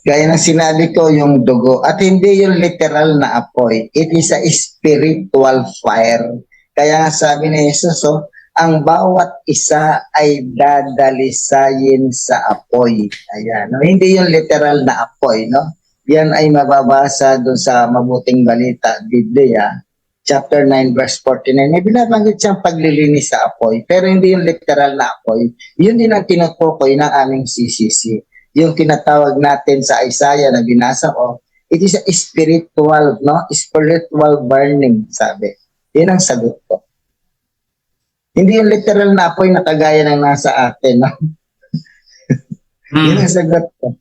Gaya ng sinabi ko, yung dugo. At hindi yung literal na apoy. It is a spiritual fire. Kaya nga sabi ni Jesus, ang bawat isa ay dadalisayin sa apoy. Ayan. No? Hindi yung literal na apoy. No? Yan ay mababasa doon sa Mabuting Balita, Biblia, chapter 9, verse 49. May binabanggit siyang paglilinis sa apoy. Pero hindi yung literal na apoy. Yun din ang tinutukoy ng aming CCC. Yung tinatawag natin sa Isaiah na binasa ko, it is a spiritual, no? Spiritual burning, sabi. Yun ang sagot ko. Hindi yung literal na apoy na kagaya ng nasa atin, no? Yun ang sagot ko.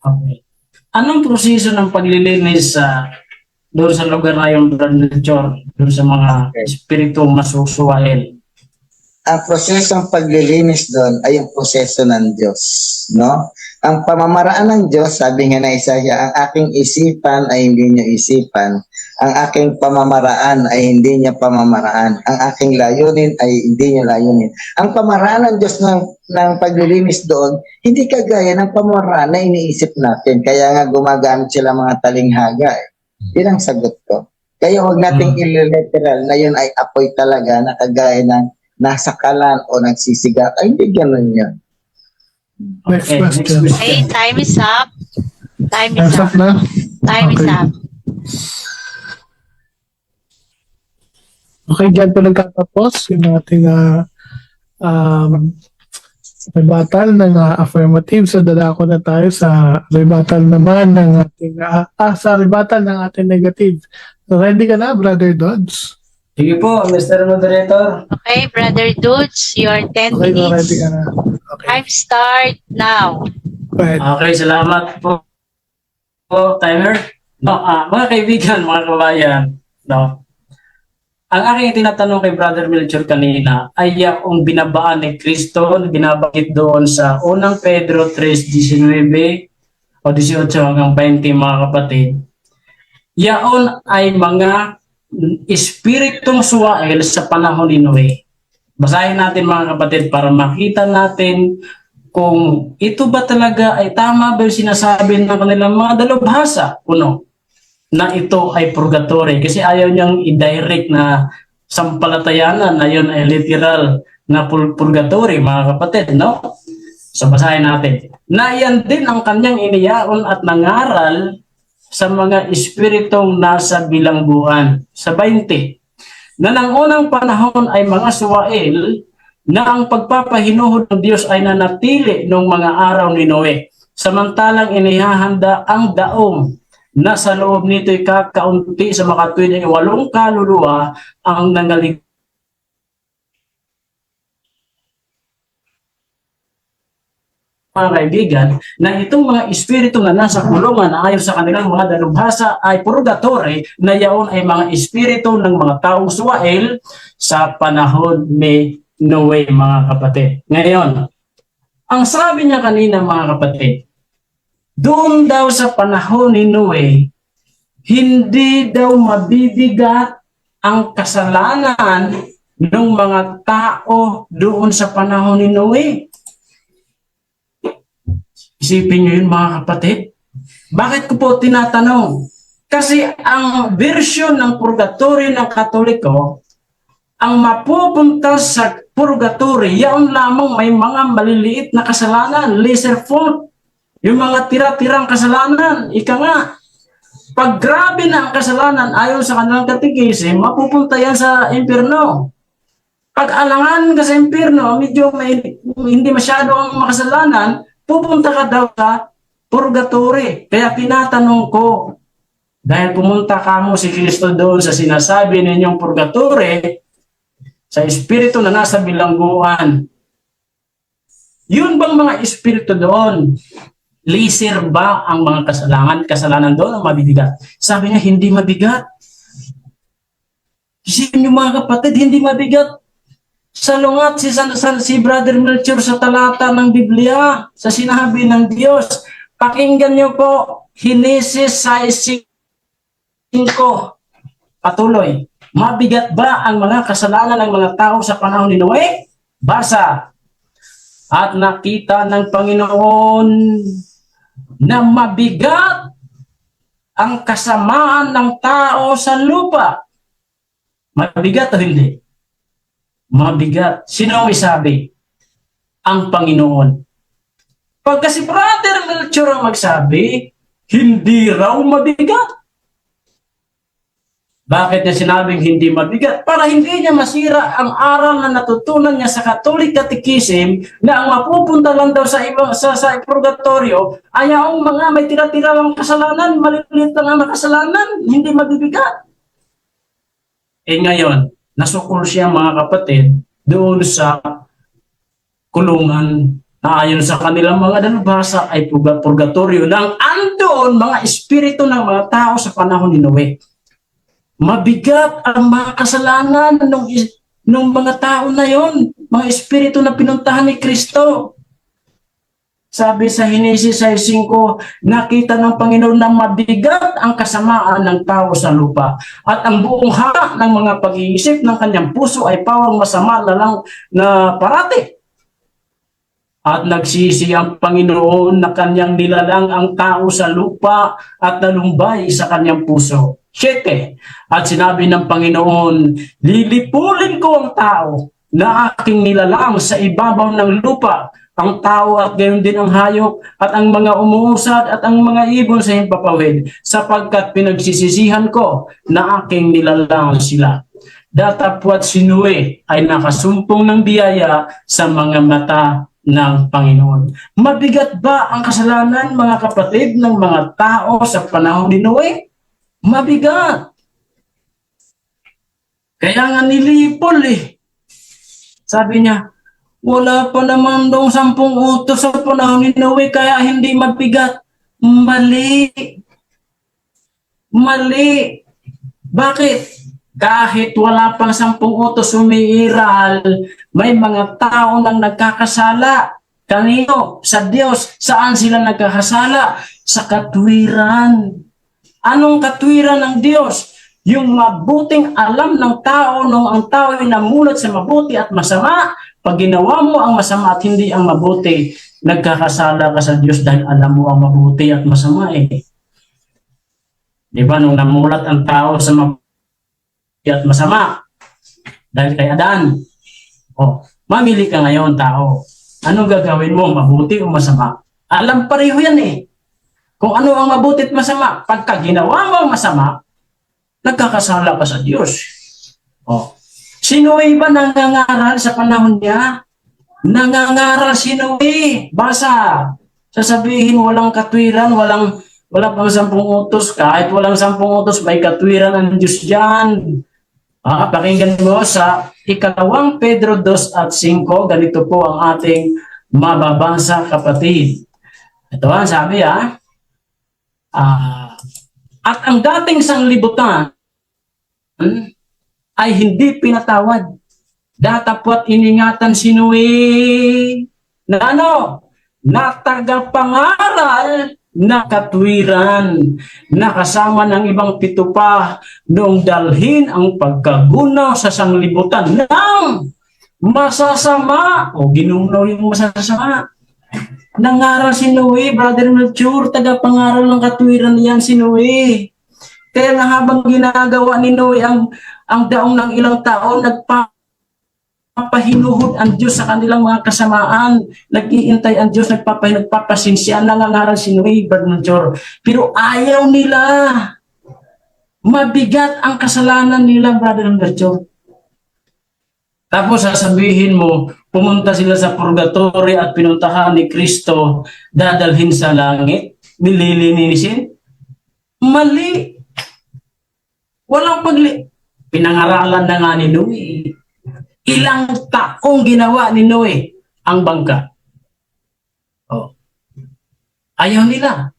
Okay. Anong proseso ng paglilinis doon sa lugar na yung Brother Chor, doon sa mga espiritu masusuwail? Ang proseso ng paglilinis doon ay yung proseso ng Diyos, no? Ang pamamaraan ng Diyos, sabi nga na Isaiah, ang aking isipan ay hindi niyo isipan. Ang aking pamamaraan ay hindi niya pamamaraan. Ang aking layunin ay hindi niya layunin. Ang pamaraan ng Diyos ng paglilinis doon, hindi kagaya ng pamaraan na iniisip natin. Kaya nga gumagamit sila mga talinghaga. Yun ang sagot ko. Kaya huwag nating ililiteral na yun ay apoy talaga na kagaya ng nasa kalan o nagsisigat. Ay, hindi ganun yun. Next Okay, next question. question. Okay, time is up. Time is Hands up. up na? Time is Okay. up. Okay, dyan po nagtatapos yung ating rebuttal ng affirmative. So, dadako na tayo sa rebuttal naman ng ating sa rebuttal ng ating negative. So, ready ka na, Brother Dodds? Sige po, Mr. Moderator. Okay, Brother Dudes, your 10 Okay, so ready minutes. ka na. Okay. Time start now. Go ahead. Okay, salamat po. Timer. No, mga kaibigan, mga kabayan, no. ang aking tinatanong kay Brother Melchor kanina ay yung binabaan ni Kristo, binabanggit doon sa unang Pedro 3:19 o 18 hanggang 20, mga kapatid. Yaon ay mga espiritong suwael sa panahon ni Noe. Basahin natin, mga kapatid, para makita natin kung ito ba talaga ay tama ba yung sinasabi ng kanilang mga dalubhasa. Uno, na ito ay purgatory, kasi ayaw niyang i-direct na sampalatayanan na yun ay literal na purgatory, mga kapatid, no? So basahin natin. Na yan din ang kanyang iniyaon at nangaral sa mga espiritong nasa bilangguan. Sa 20, na ng unang panahon ay mga suwael na ang pagpapahinuhod ng Diyos ay nanatili noong mga araw ni Noe. Samantalang inihahanda ang daong na sa loob nito'y kakaunti sa makatuwid ay 8 kaluluwa ang nangalig. Mga kaibigan, na itong mga espiritu na nasa kulungan na ayon sa kanilang mga dalubhasa ay purgatory, na yaon ay mga espiritu ng mga taong suwael sa panahon ni Noe, mga kapatid. Ngayon, ang sabi niya kanina, mga kapatid, doon daw sa panahon ni Noe, hindi daw mabibigat ang kasalanan ng mga tao doon sa panahon ni Noe. Isipin niyo yun, mga kapatid. Bakit ko po tinatanong? Kasi ang version ng purgatory ng Katoliko, ang mapupunta sa purgatory, yaon lamang may mga maliliit na kasalanan, lesser fault. Yung mga tira-tirang kasalanan, ika nga. Pag grabe na ang kasalanan ayon sa kanilang katekism, mapupunta yan sa impyerno. Pag alangan ka sa impyerno, medyo hindi masyado ang makasalanan, pupunta ka daw sa purgatory. Kaya tinatanong ko, dahil pumunta ka mo si Kristo doon sa sinasabi ninyong purgatory, sa espiritu na nasa bilangguan, yun bang mga espiritu doon? Lesser ba ang mga kasalanan doon ang mabibigat? Sabi niya, hindi mabigat. Isipin niyo, mga kapatid, hindi mabigat. Salungat si Brother Melchor sa talata ng Biblia, sa sinabi ng Diyos. Pakinggan niyo po, Genesis 6:5. Patuloy. Mabigat ba ang mga kasalanan ng mga tao sa panahon ni Noe? Basa. At nakita ng Panginoon na mabigat ang kasamaan ng tao sa lupa. Mabigat o hindi? Mabigat. Sino ang isabi? Ang Panginoon. Pagka si Brother Melchor ang magsabi, hindi raw mabigat. Bakit niya sinabing hindi mabigat? Para hindi niya masira ang aral na natutunan niya sa Catholic Catechism na ang mapupunta lang daw sa purgatorio ay ang mga may tira-tira lang kasalanan, maliliit lang ang kasalanan, hindi mabibigat. Ngayon, nasukol siya, mga kapatid, doon sa kulungan na ayon sa kanilang mga dalubhasa ay purgatorio nang andoon mga espiritu ng mga tao sa panahon ni Noe. Mabigat ang mga kasalanan ng mga tao na yon, mga espiritu na pinuntahan ni Kristo. Sabi sa Genesis 6:5, nakita ng Panginoon na mabigat ang kasamaan ng tao sa lupa at ang buong haka ng mga pag-iisip ng kanyang puso ay pawang masama na lang na parati. At nagsisi ang Panginoon na kanyang nilalang ang tao sa lupa at nalumbay sa kanyang puso. 7. At sinabi ng Panginoon, lilipulin ko ang tao na aking nilalang sa ibabaw ng lupa, ang tao at gayon din ang hayop at ang mga umuusad at ang mga ibon sa himpapawid, sapagkat pinagsisisihan ko na aking nilalang sila. Datapwat si Noe ay nakasumpong ng biyaya sa mga mata ng Panginoon. Mabigat ba ang kasalanan, mga kapatid, ng mga tao sa panahon ni Noe? Mabigat. Kaya nga nilipol Sabi niya, wala pa naman daw 10 utos sa panahon ni Noe kaya hindi mabigat. Mali. Mali. Bakit? Kahit wala pang 10 utos umiiral, may mga tao nang nagkakasala. Kanino? Sa Diyos. Saan sila nagkakasala? Sa katwiran. Anong katwiran ng Diyos? Yung mabuting alam ng tao nung ang tao ay namulat sa mabuti at masama. Pag ginawa mo ang masama at hindi ang mabuti, nagkakasala ka sa Diyos dahil alam mo ang mabuti at masama eh. Di ba? Nung namulat ang tao sa mabuti at masama, dahil kay Adan, mamili ka ngayon tao. Anong gagawin mo? Mabuti o masama? Alam pareho yan eh. Kung ano ang mabuti at masama, pagka ginawa mo ang masama, nagkakasala ka sa Diyos. Si Noe ba nangangaral sa panahon niya? Nangangaral si Noe. Basa. Sasabihin walang katwiran, wala pang 10 utos. Kahit walang 10 utos, may katwiran ang Diyos dyan. Pakinggan mo sa 2 Pedro 2 at 5, ganito po ang ating mababasa, kapatid. Ito ang sabi at ang dating sanglibutan ay hindi pinatawad. Datapwat iningatan si Noe na na tagapangaral na katwiran, na kasama ng ibang 7 pa noong dalhin ang pagkagunaw sa sanglibutan ng masasama. Ginunaw yung masasama. Nangaral si Noe, Brother Melchor, tagapangaral ng katwiran yan si Noe. Kaya nga habang ginagawa ni Noe ang daong ng ilang taon, nagpapahinuhod ang Diyos sa kanilang mga kasamaan. Nag-iintay ang Diyos, nagpapasinsya, nangangaral si Noe, Brother Melchor. Pero ayaw nila. Mabigat ang kasalanan nila, Brother Melchor. Tapos sasabihin mo, pumunta sila sa purgatory at pinuntahan ni Kristo, dadalhin sa langit, nililinisin. Mali. Walang pinangaralan na nga ni Noe. Ilang taong ginawa ni Noe ang bangka. Ayaw nila.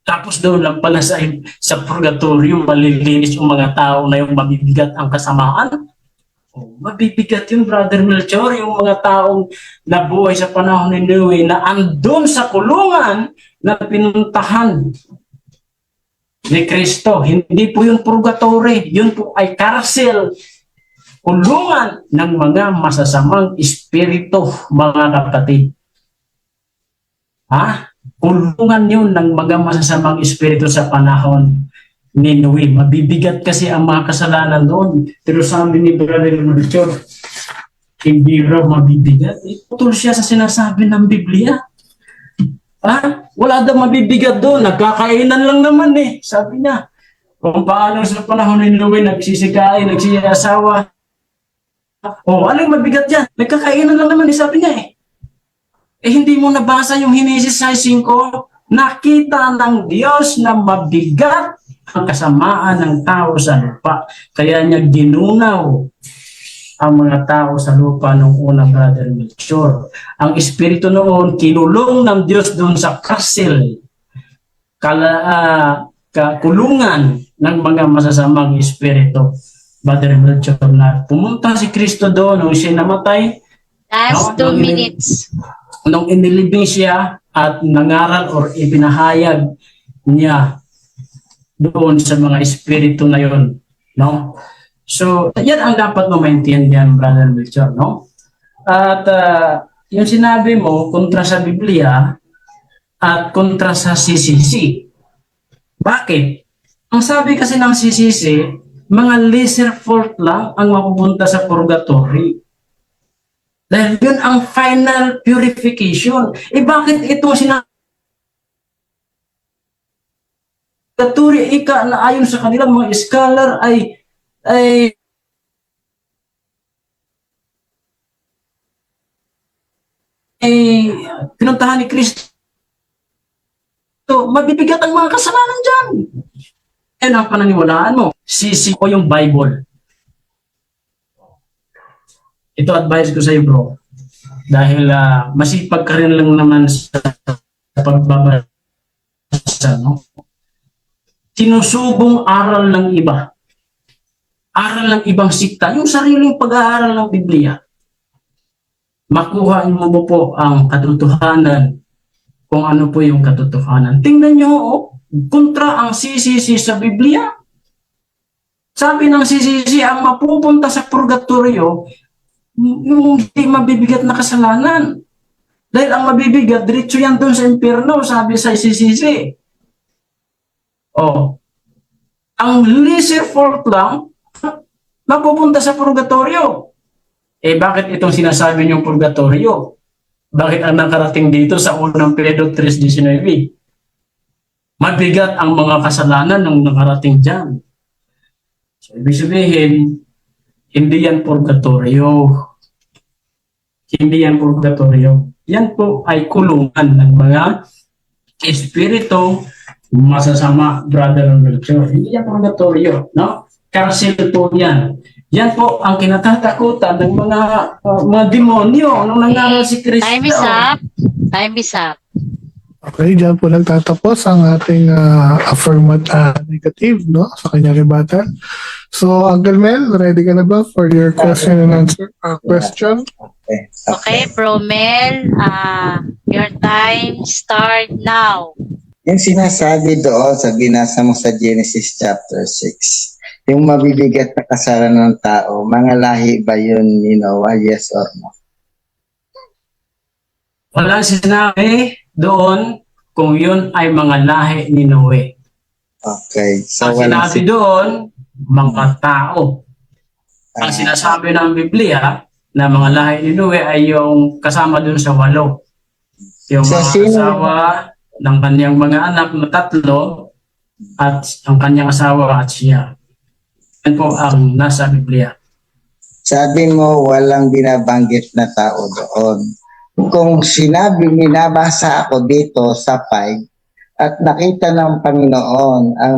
Tapos doon lang pala sa purgatorio, malilinis yung mga tao na yung mabibigat ang kasamaan. Mabibigat yun, Brother Melchor, yung mga taong nabuhay sa panahon ni Noe na andun sa kulungan na pinuntahan ni Kristo. Hindi po yun purgatory, yun po ay karasel, kulungan ng mga masasamang espiritu, mga kapatid. Kulungan yun ng mga masasamang espiritu sa panahon ni Noe. Mabibigat kasi ang mga kasalanan doon. Pero sabi ni Brother Melchor, hindi raw mabibigat. Putol siya sa sinasabi ng Biblia. Wala daw mabibigat doon. Nagkakainan lang naman eh. Sabi niya. Kung paano sa panahon ni Noe, nagsisikain, nagsisasawa. Anong mabigat yan? Nagkakainan lang naman eh. Sabi niya eh. Hindi mo nabasa yung Henesis 5:5? Nakita ng Diyos na mabigat ang kasamaan ng tao sa lupa. Kaya niya ginunaw ang mga tao sa lupa nung unang, Brother Melchor. Ang espiritu noon, kinulong ng Diyos doon sa kastil, kulungan ng mga masasamang espiritu. Brother Melchor, na pumunta si Kristo doon nung siya namatay. Last 2 minutes. Nung inilibing siya at nangaral or ipinahayag niya doon sa mga espiritu na yun, no? So, yan ang dapat mo maintindihan, Brother Melchor, no? At yung sinabi mo, kontra sa Biblia at kontra sa CCC. Bakit? Ang sabi kasi ng CCC, mga lesser fault lang ang mapupunta sa purgatory. Dahil yun ang final purification. Bakit itong sinabi? Purgatory, na ayon sa kanilang mga scholar ay pinuntahan ni Kristo. Mabibigat ang mga kasalanan dyan. Yan ang pananiwalaan mo. Sisi ko yung Bible. Ito advice ko sa iyo, bro. Dahil masipag ka rin lang naman sa pagbabasa, no? Sinusubong aral ng iba. aral ng ibang sikta, yung sariling pag-aaral ng Biblia. Makuha mo po ang katotohanan, kung ano po yung katotohanan. Tingnan nyo, kontra ang CCC sa Biblia. Sabi ng CCC, ang mapupunta sa purgatorio, yung hindi mabibigat na kasalanan. Dahil ang mabibigat, diretso yan doon sa impyerno, sabi sa CCC. Ang lesser fault lang, mapupunta sa purgatorio. Bakit itong sinasabi niyong purgatorio? Bakit ang nakarating dito sa unang Pedro 3:19? Mabigat ang mga kasalanan nung nakarating dyan. So, ibig sabihin, hindi yan purgatorio. Hindi yan purgatorio. Yan po ay kulungan ng mga espiritu masasama, brother and Melchor. Hindi yan purgatorio, no? Karsil po yan. Yan po ang kinatatakutan ng mga demonyo nung nangaral si Kristo. Time is up. Time is up. Okay, dyan po nagtatapos ang ating negative, no, sa kanya rebuttal. So, Uncle Mel, ready ka na ba for your question and answer question? Okay, Bro Mel, your time start now. Yung sinasabi doon sa binasa mo sa Genesis chapter 6, yung mabibigat na kasalanan ng tao, mga lahi ba yun ni Noah, yes or no? Walang sinabi doon kung yun ay mga lahi ni Noe. Okay. So, Ang sinabi doon, mga tao. Ang sinasabi ng Biblia na mga lahi ni Noe ay yung kasama doon sa 8. Yung So, mga asawa ng kanyang mga anak na 3 at ang kanyang asawa at siya. Yan po ang nasa Biblia. sabi mo, walang binabanggit na tao doon. Kung sinabi, minabasa ako dito sa 5 at nakita ng Panginoon ang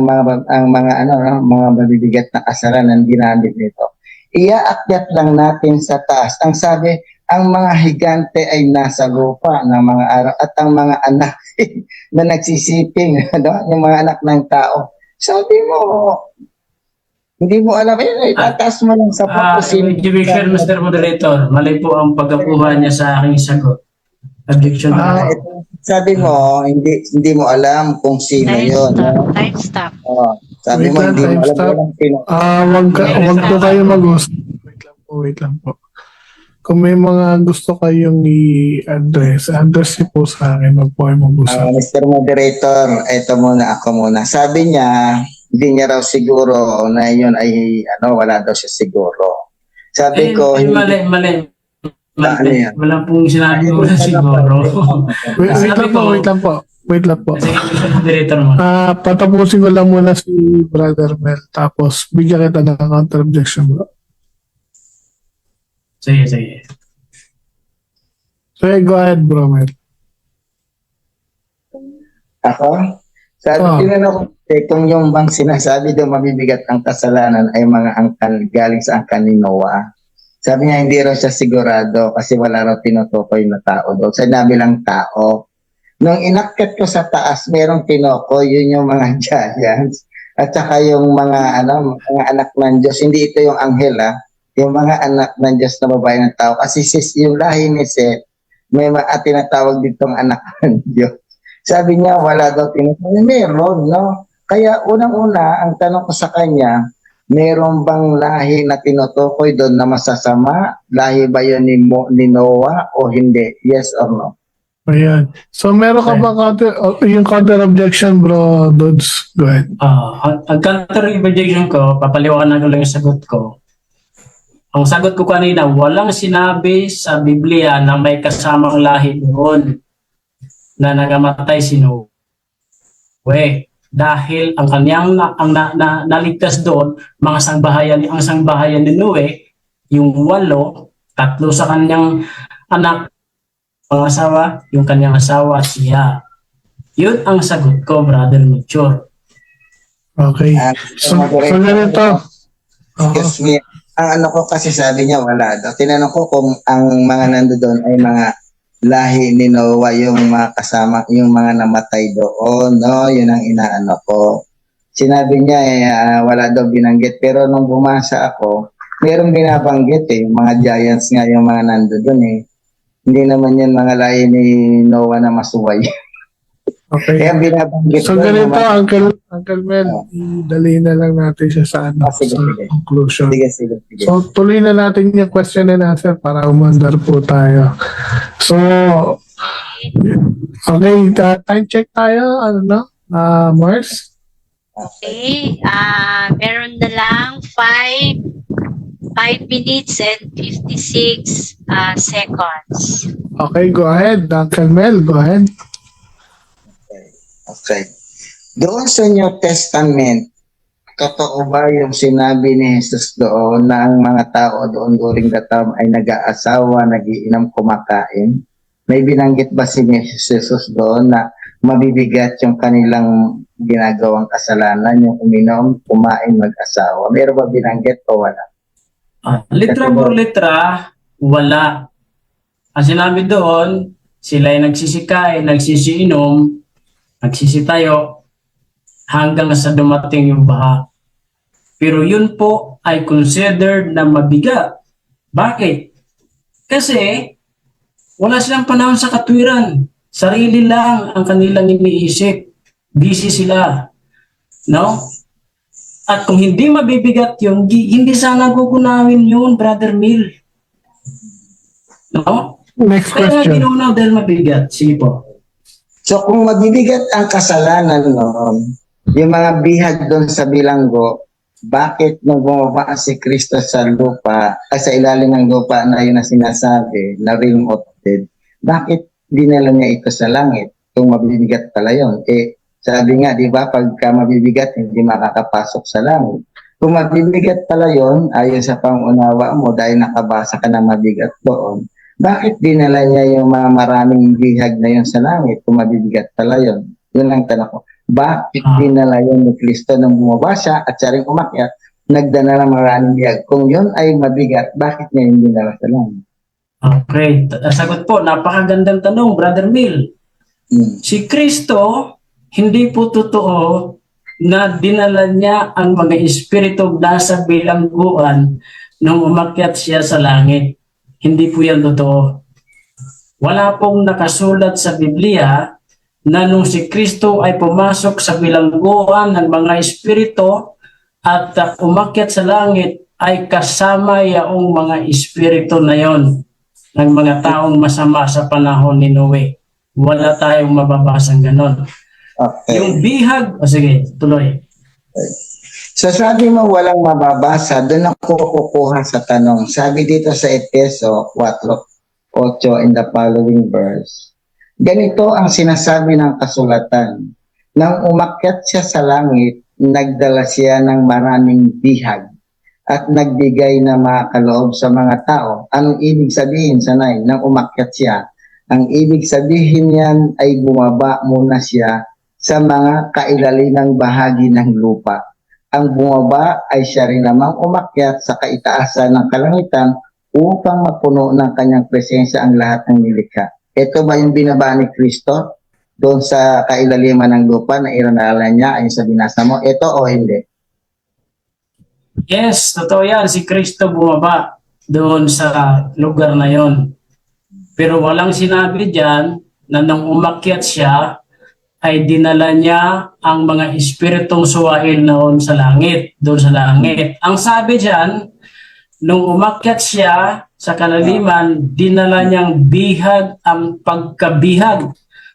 mga mabibigat na kasalanan ginamit nito. Iaakyat lang natin sa taas. Ang sabi, ang mga higante ay nasa lupa ng mga araw at ang mga anak na nagsisiping, yung mga anak ng tao. Sabi mo, hindi mo alam, itataas mo lang sa pagpusin. To be fair, Mr. Moderator, mali po ang pagkakuha niya sa aking sagot. Objection. Sabi mo, hindi mo alam kung sino Time yun. stop. Time stop. Sabi mo, hindi mo alam kung sino. Wag po kayo mag-usap. Wait lang po. Kung may mga gusto kayong i-address niyo po sa akin, wag po kayo mag-usap. Mr. Moderator, ito muna ako muna. Sabi niya, hindi niya raw siguro na yun ay wala daw siya siguro. Sabi ko, mali. Ano yan? Wala pong sinabi ko na siguro. Wait lang po. Sige, Mr. Moderator mo. Patapusin ko lang muna si Brother Mel, tapos bigyan kita ng counter-objection, bro. Sige. So, go ahead, bro, Mel. ako? Sabi, tinanong ko, kung yung bang sinasabi daw mabibigat ang kasalanan ay mga angkan, galing sa angkan ni Noah. Sabi niya, hindi raw siya sigurado kasi wala raw tinutukoy na tao doon. Sinabi lang tao. Nung inakyat ko sa taas, merong tinukoy, yun yung mga giants. At saka yung mga anak ng Diyos. Hindi ito yung anghel, yung mga anak ng Diyos na babae ng tao. Kasi yung lahi ni Seth, may tinatawag ditong anak ng Diyos. Sabi niya, wala daw tinutukoy. Meron, no? Kaya unang-una, ang tanong ko sa kanya, meron bang lahi na tinutukoy doon na masasama? Lahi ba yun ni Noah o hindi? Yes or no? Ayan. So, meron ka ba yung counter-objection, bro, Dodds? Go ahead. Ang counter-objection ko, papaliwanan ko lang yung sagot ko. Ang sagot ko kanina, walang sinabi sa Biblia na may kasamang lahi doon na nagamatay si Noe. Dahil ang kanyang naligtas doon, ang sangbahayan ni Noe, yung 8, 3 sa kanyang anak, ang asawa, yung kanyang asawa at siya. Yun ang sagot ko, Brother Melchor. Okay. So ganito. Excuse me. Ang ko kasi sabi niya wala daw. Tinanong ko kung ang mga nandoon ay mga lahi ni Noah, yung mga kasama, yung mga namatay doon, no? Yun ang inaano ko. sinabi niya wala daw binanggit. Pero nung bumasa ako, merong binabanggit yung mga giants nga yung mga nando doon Hindi naman yan mga lahi ni Noah na masuway. Okay. Kaya binabanggit So doon ganito, Uncle Mel, idali na lang natin siya sa, sige, sa sige. conclusion. Sige. So tuloy na natin yung question and answer para umandar po tayo. So, okay, time check tayo, Mars? Okay, meron na lang 5 minutes and 56 seconds. Okay, go ahead. Uncle Mel, go ahead. Okay. Doon sa New Testament, totoo ba yung sinabi ni Jesus doon na ang mga tao doon during the time ay nag-aasawa, nagiinom, kumakain? May binanggit ba si Jesus doon na mabibigat yung kanilang ginagawang kasalanan, yung uminom, kumain, mag-asawa? Meron ba binanggit o wala? Litra por litra, wala. Ang sinabi doon, sila ay nagsisikain, nagsisiinom, nagsisitayo, hanggang sa dumating yung baha. Pero yun po ay considered na mabigat. Bakit? Kasi wala silang panahon sa katwiran. Sarili lang ang kanilang iniisip. Busy sila. No? At kung hindi mabibigat yun, hindi sana gugunawin yun, Brother Mil. No? Next Kaya nga question. ginunaw dahil mabigat. Sige po. So kung mabibigat ang kasalanan noon, yung mga bihag doon sa bilanggo, bakit nung bumaba si Kristo sa lupa, sa ilalim ng lupa na yun na sinasabi, na realm of dead, bakit dinala niya ito sa langit? Kung mabibigat pala yun. Sabi nga, di ba, pagka mabibigat, hindi makakapasok sa langit. Kung mabibigat pala yun, ayon sa pangunawa mo, dahil nakabasa ka ng mabigat doon, bakit dinala niya yung mga maraming bihag na yun sa langit kung mabibigat pala yun? Yun lang tanong ko. Bakit dinala yun ni Kristo nung bumaba siya at siya rin umakyat, nagdala ng maraming bihag? Kung yun ay mabigat, bakit niya yung dinala sa langit? Okay. Sagot po, napakagandang tanong, Brother Mil. Si Kristo, hindi po totoo na dinala niya ang mga espiritu nasa bilangguan nung umakyat siya sa langit. Hindi po yan totoo. Wala pong nakasulat sa Biblia na nung si Kristo ay pumasok sa bilangguan ng mga espiritu at umakyat sa langit ay kasama yaong mga espiritu na yon ng mga taong masama sa panahon ni Noe. Wala tayong mababasang ganon. Okay. Yung bihag, sige, tuloy. So sabi mo walang mababasa, doon ako kukuha sa tanong. Sabi dito sa Efeso 4:8 in the following verse, ganito ang sinasabi ng kasulatan. Nang umakyat siya sa langit, nagdala siya ng maraming bihag at nagbigay ng mga kaloob sa mga tao. Anong ibig sabihin, Sanay? Nang umakyat siya, ang ibig sabihin yan ay bumaba muna siya sa mga kailalimang bahagi ng lupa. Ang bumaba ay siya rin namang umakyat sa kaitaasan ng kalangitan upang mapuno ng kanyang presensya ang lahat ng nilikha. Ito ba yung binaba ni Kristo doon sa kailaliman ng lupa na iranala niya ayon sa binasa mo? Ito o hindi? Yes, totoo yan. Si Kristo bumaba doon sa lugar na yon. Pero walang sinabi dyan na nang umakyat siya, ay dinala niya ang mga espiritong suwail noon sa langit, doon sa langit. Ang sabi dyan, nung umakyat siya sa kalaliman, dinala niyang bihag ang pagkabihag.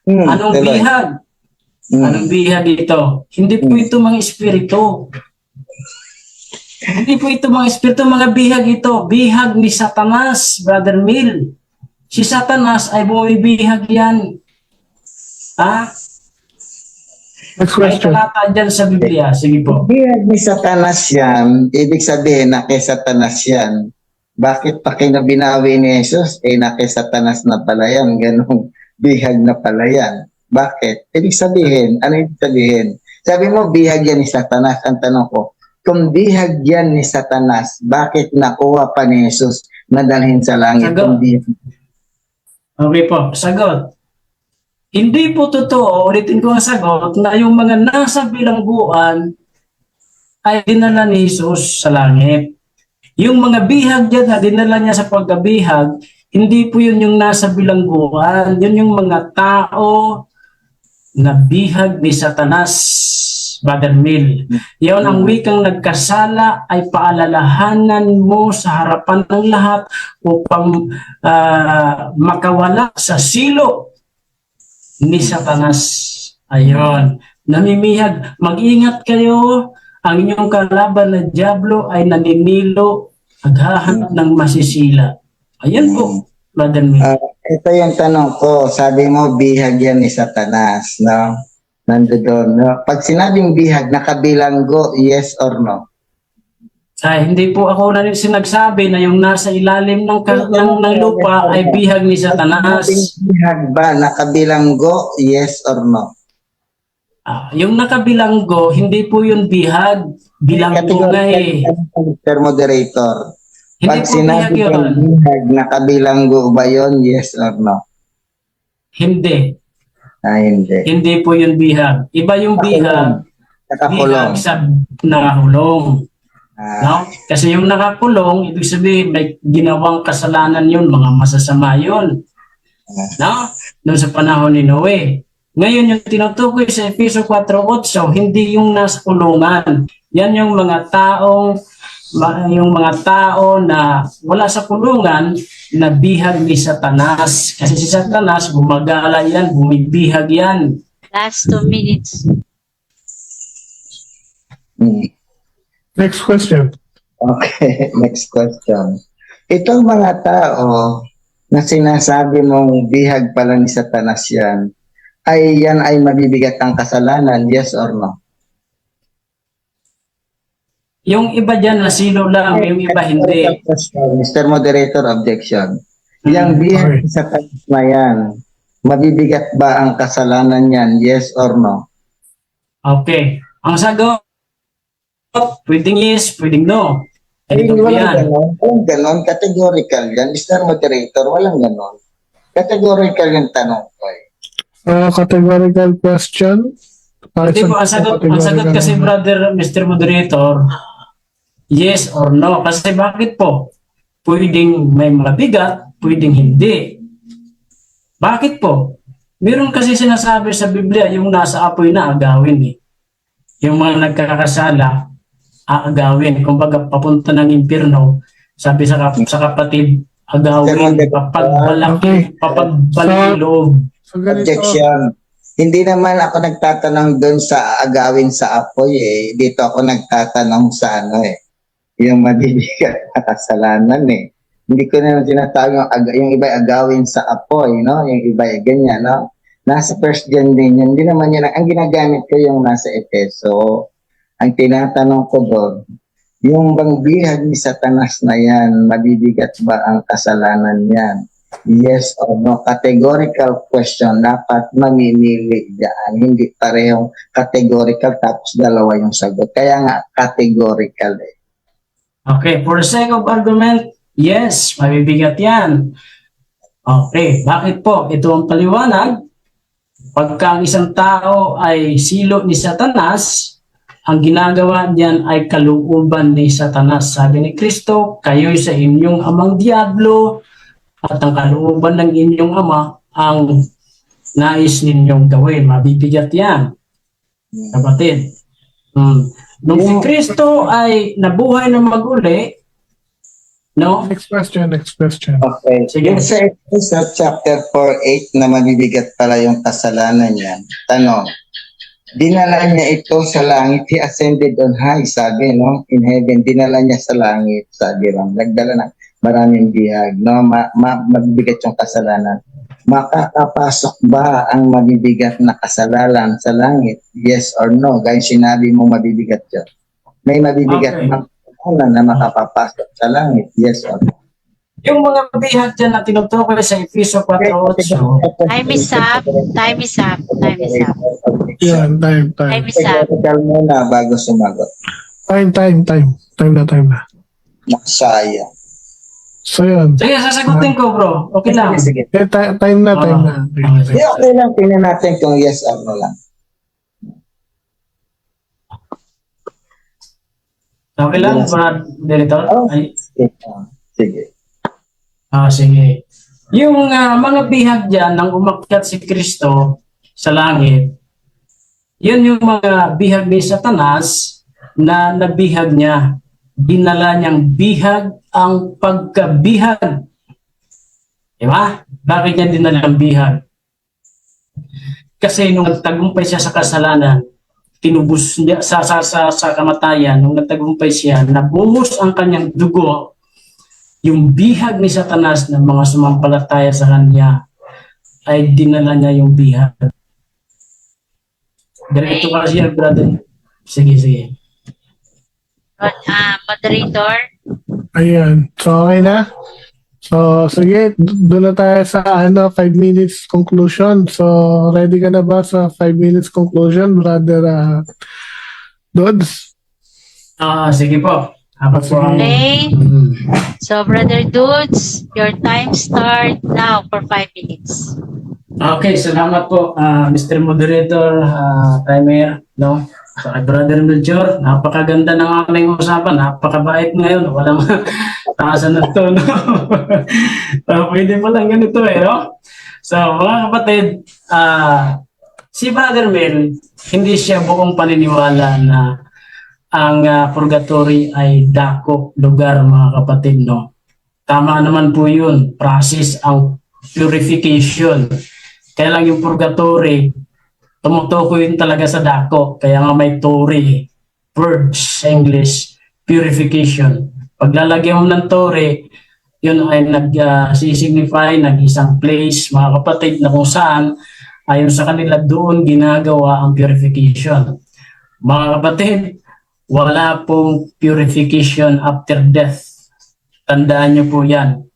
Anong bihag? Anong bihag ito? Hindi po ito mga espiritu. Hindi po ito mga espiritu, mga bihag ito. Bihag ni Satanas, Brother Mil. Si Satanas ay bumibihag yan. Next May question. talata dyan sa Biblia. Sige po. Bihag ni Satanas yan, ibig sabihin na kay Satanas yan. Bakit pa kinabinawi ni Jesus? Na kay Satanas na pala yan. Ganong bihag na pala yan. Bakit? Ibig sabihin, ano ibig sabihin? Sabi mo, bihag yan ni Satanas. Ang tanong ko, kung bihag yan ni Satanas, bakit nakuha pa ni Jesus na dalhin sa langit? Sagot. Bihag? Okay po. Sagot. Hindi po totoo, ulitin ko ang sagot, na yung mga nasa bilangguan ay dinala ni Jesus sa langit. Yung mga bihag dyan na dinala niya sa pagkabihag, hindi po yun yung nasa bilangguan. Yun yung mga tao na bihag ni Satanas, Brother Mil. Yun ang wikang nagkasala ay paalalahanan mo sa harapan ng lahat upang makawala sa silo ni Satanas. Ayun. Namimihag. Mag-ingat kayo. Ang inyong kalaban na Diablo ay naninilo, naghahanap ng masisila. Ayan po, Brother Mil. Ito yung tanong ko. Sabi mo, bihag yan ni Satanas, no? Nandoon, no? Pag sinabing bihag, nakabilanggo, yes or no? Ay, hindi po ako na rin sinagsabi na yung nasa ilalim ng lupa ay bihag ni Satanas. Sinabing bihag ba, nakabilanggo, yes or no? Yung nakabilanggo, hindi po yun bihag. Bilanggo nga eh. Mr. Moderator. Hindi Pag po bihag sinabi yun. kong bihag, nakabilanggo ba yun, yes or no? Hindi. Hindi. Hindi po yun bihag. Iba yung bihag. Nakakulong. Bihag sa nakakulong. No? Kasi yung nakakulong, ibig sabihin may ginawang kasalanan yun, mga masasama yun. No? Noon sa panahon ni Noe. Ngayon yung tinutukoy sa Efeso 4:8, hindi yung nasa kulungan. Yan yung mga tao na wala sa kulungan na bihag ni Satanas. Kasi si Satanas, gumagala yan, bumibihag yan. Last 2 minutes. Next question. Okay, next question. Itong mga tao na sinasabi mong bihag pala ni Satanas yan ay mabibigat ang kasalanan, yes or no? Yung iba dyan na sino lang, yung iba hindi. Mr. Moderator, objection. Yang bihag ni Satanas na yan, mabibigat ba ang kasalanan yan, yes or no? Okay. Ang sagot, pwedeng yes, pwedeng no. Ganito po yan. Walang ganon, categorical yan. Mr. Moderator, walang ganon. Categorical yung tanong ko eh. Categorical question. Hindi po, ang sagot kasi, brother, Mr. Moderator, yes or no. Kasi bakit po? Pwedeng may mabigat, pwedeng hindi. Bakit po? Meron kasi sinasabi sa Biblia, yung nasa apoy na agawin eh. Yung mga nagkakasala, aagawin. Kumbaga, papunta ng impyerno, sabi sa kapatid, agawin, papagbalaki loob. So, ganito. Objection. Hindi naman ako nagtatanong doon sa agawin sa apoy eh. Dito ako nagtatanong sa ano eh. Yung mabibigat na kasalanan eh. Hindi ko naman tinatawag yung iba agawin sa apoy, no? Yung iba ganyan, no? Nasa first gen din yun. Hindi naman yun. Ang ginagamit ko yung nasa Efeso. Ang tinatanong ko doon, yung bang bihag ni Satanas na yan, mabibigat ba ang kasalanan yan? Yes or no? Categorical question. Dapat mamimili dyan. Hindi parehong categorical tapos dalawa yung sagot. Kaya nga, categorical eh. Okay, for the sake of argument, yes, mabibigat yan. Okay, bakit po? Ito ang paliwanag. Pagka ang isang tao ay silo ni Satanas, ang ginagawa diyan ay kalooban ni Satanas. Sabi ni Kristo, kayo'y sa inyong amang Diablo, at ang kalooban ng inyong ama ang nais ninyong gawin. Mabibigat yan. Kapatid. Nung si Kristo ay nabuhay na mag-uli, no? Next question. Okay. Sige. Yung sa chapter 4:8 na mabibigat pala yung kasalanan niyan. Tanong, dinala niya ito sa langit. He ascended on high, sabi, no? In heaven, dinala niya sa langit, sabi lang. Nagdala ng maraming bihag, no? Mabibigat yung kasalanan. Makakapasok ba ang mabibigat na kasalanan sa langit? Yes or no? Gaya sinabi mo mabibigat yun. May mabibigat na kasalanan na makapapasok sa langit? Yes or no? Yung mga bihag dyan na tinutukoy sa Efeso 4:8, Time is up. Time is up. Time is up. Yan, time. Time is up. Technical muna bago sumagot. Time na. Masaya. So, yun. sige, sasagutin ko, bro. Okay lang. Sige. Time na. Hindi, okay lang. Tingnan natin kung yes or no lang. Okay lang, Brad Director? Oh. Ay, Sige. sige. Yung mga bihag dyan nang umakyat si Kristo sa langit, yun yung mga bihag ni Satanas na nabihag niya. Dinala niyang bihag ang pagkabihag. Diba? Bakit niya dinala ang bihag? Kasi nung nagtagumpay siya sa kasalanan, tinubos niya sa kamatayan, nung nagtagumpay siya, nabuhos ang kanyang dugo, yung bihag ni Satanas ng mga sumampalataya sa kanya, ay dinala niya yung bihag. Diretso ka siya, brother. Sige, sige. Moderator, Ayan. So, okay na? So, sige, doon na tayo sa 5 minutes conclusion. So, ready ka na ba sa 5 minutes conclusion, brother Dods? Sige po. Ako po ang... okay. Mm. So, Brother Dudes, your time start now for 5 minutes. Okay, salamat po, Mr. Moderator, timer, no? So, kay Brother Melchor, napakaganda ng aking usapan, napakabait ngayon, walang taasan na to, no? Pwede pa lang ganito no? So, mga kapatid, si Brother Mel, hindi siya buong paniniwala na ang purgatory ay dako lugar, mga kapatid, no? Tama naman po yun, process ang purification. Kaya lang yung purgatory, tumutukoy yun talaga sa dako. Kaya nga may tori, purge sa English, purification. Paglalagyan mo ng tori, yun ay nag-signify, nag-isang place, mga kapatid, na kung saan, ayon sa kanila doon ginagawa ang purification. Mga kapatid, wala pong purification after death. Tandaan niyo po yan.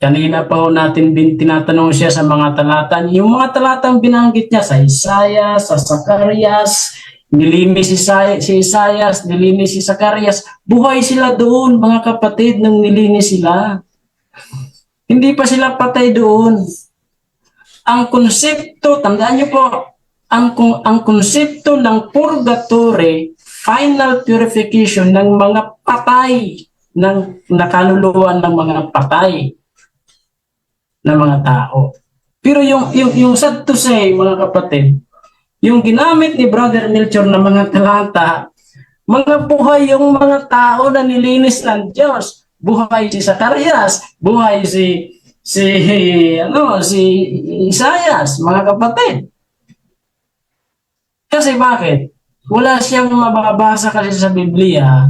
Kanina pa ho natin tinatanong siya sa mga talata. Yung mga talatang binanggit niya sa Isaiah, sa Zacarias, nilinis si Isaias, nilinis si Zacarias. Buhay sila doon, mga kapatid, nang nilinis sila. Hindi pa sila patay doon. Ang konsepto, tandaan niyo po, ang konsepto ng purgatory, final purification ng mga patay, ng nakaluluan ng mga patay ng mga tao. Pero yung sad to say, mga kapatid, yung ginamit ni Brother Melchor na mga talata, mga buhay yung mga tao na nilinis ng Diyos. Buhay si Zacarias, buhay si Isaias, mga kapatid. Kasi bakit? Wala siyang mababasa kasi sa Biblia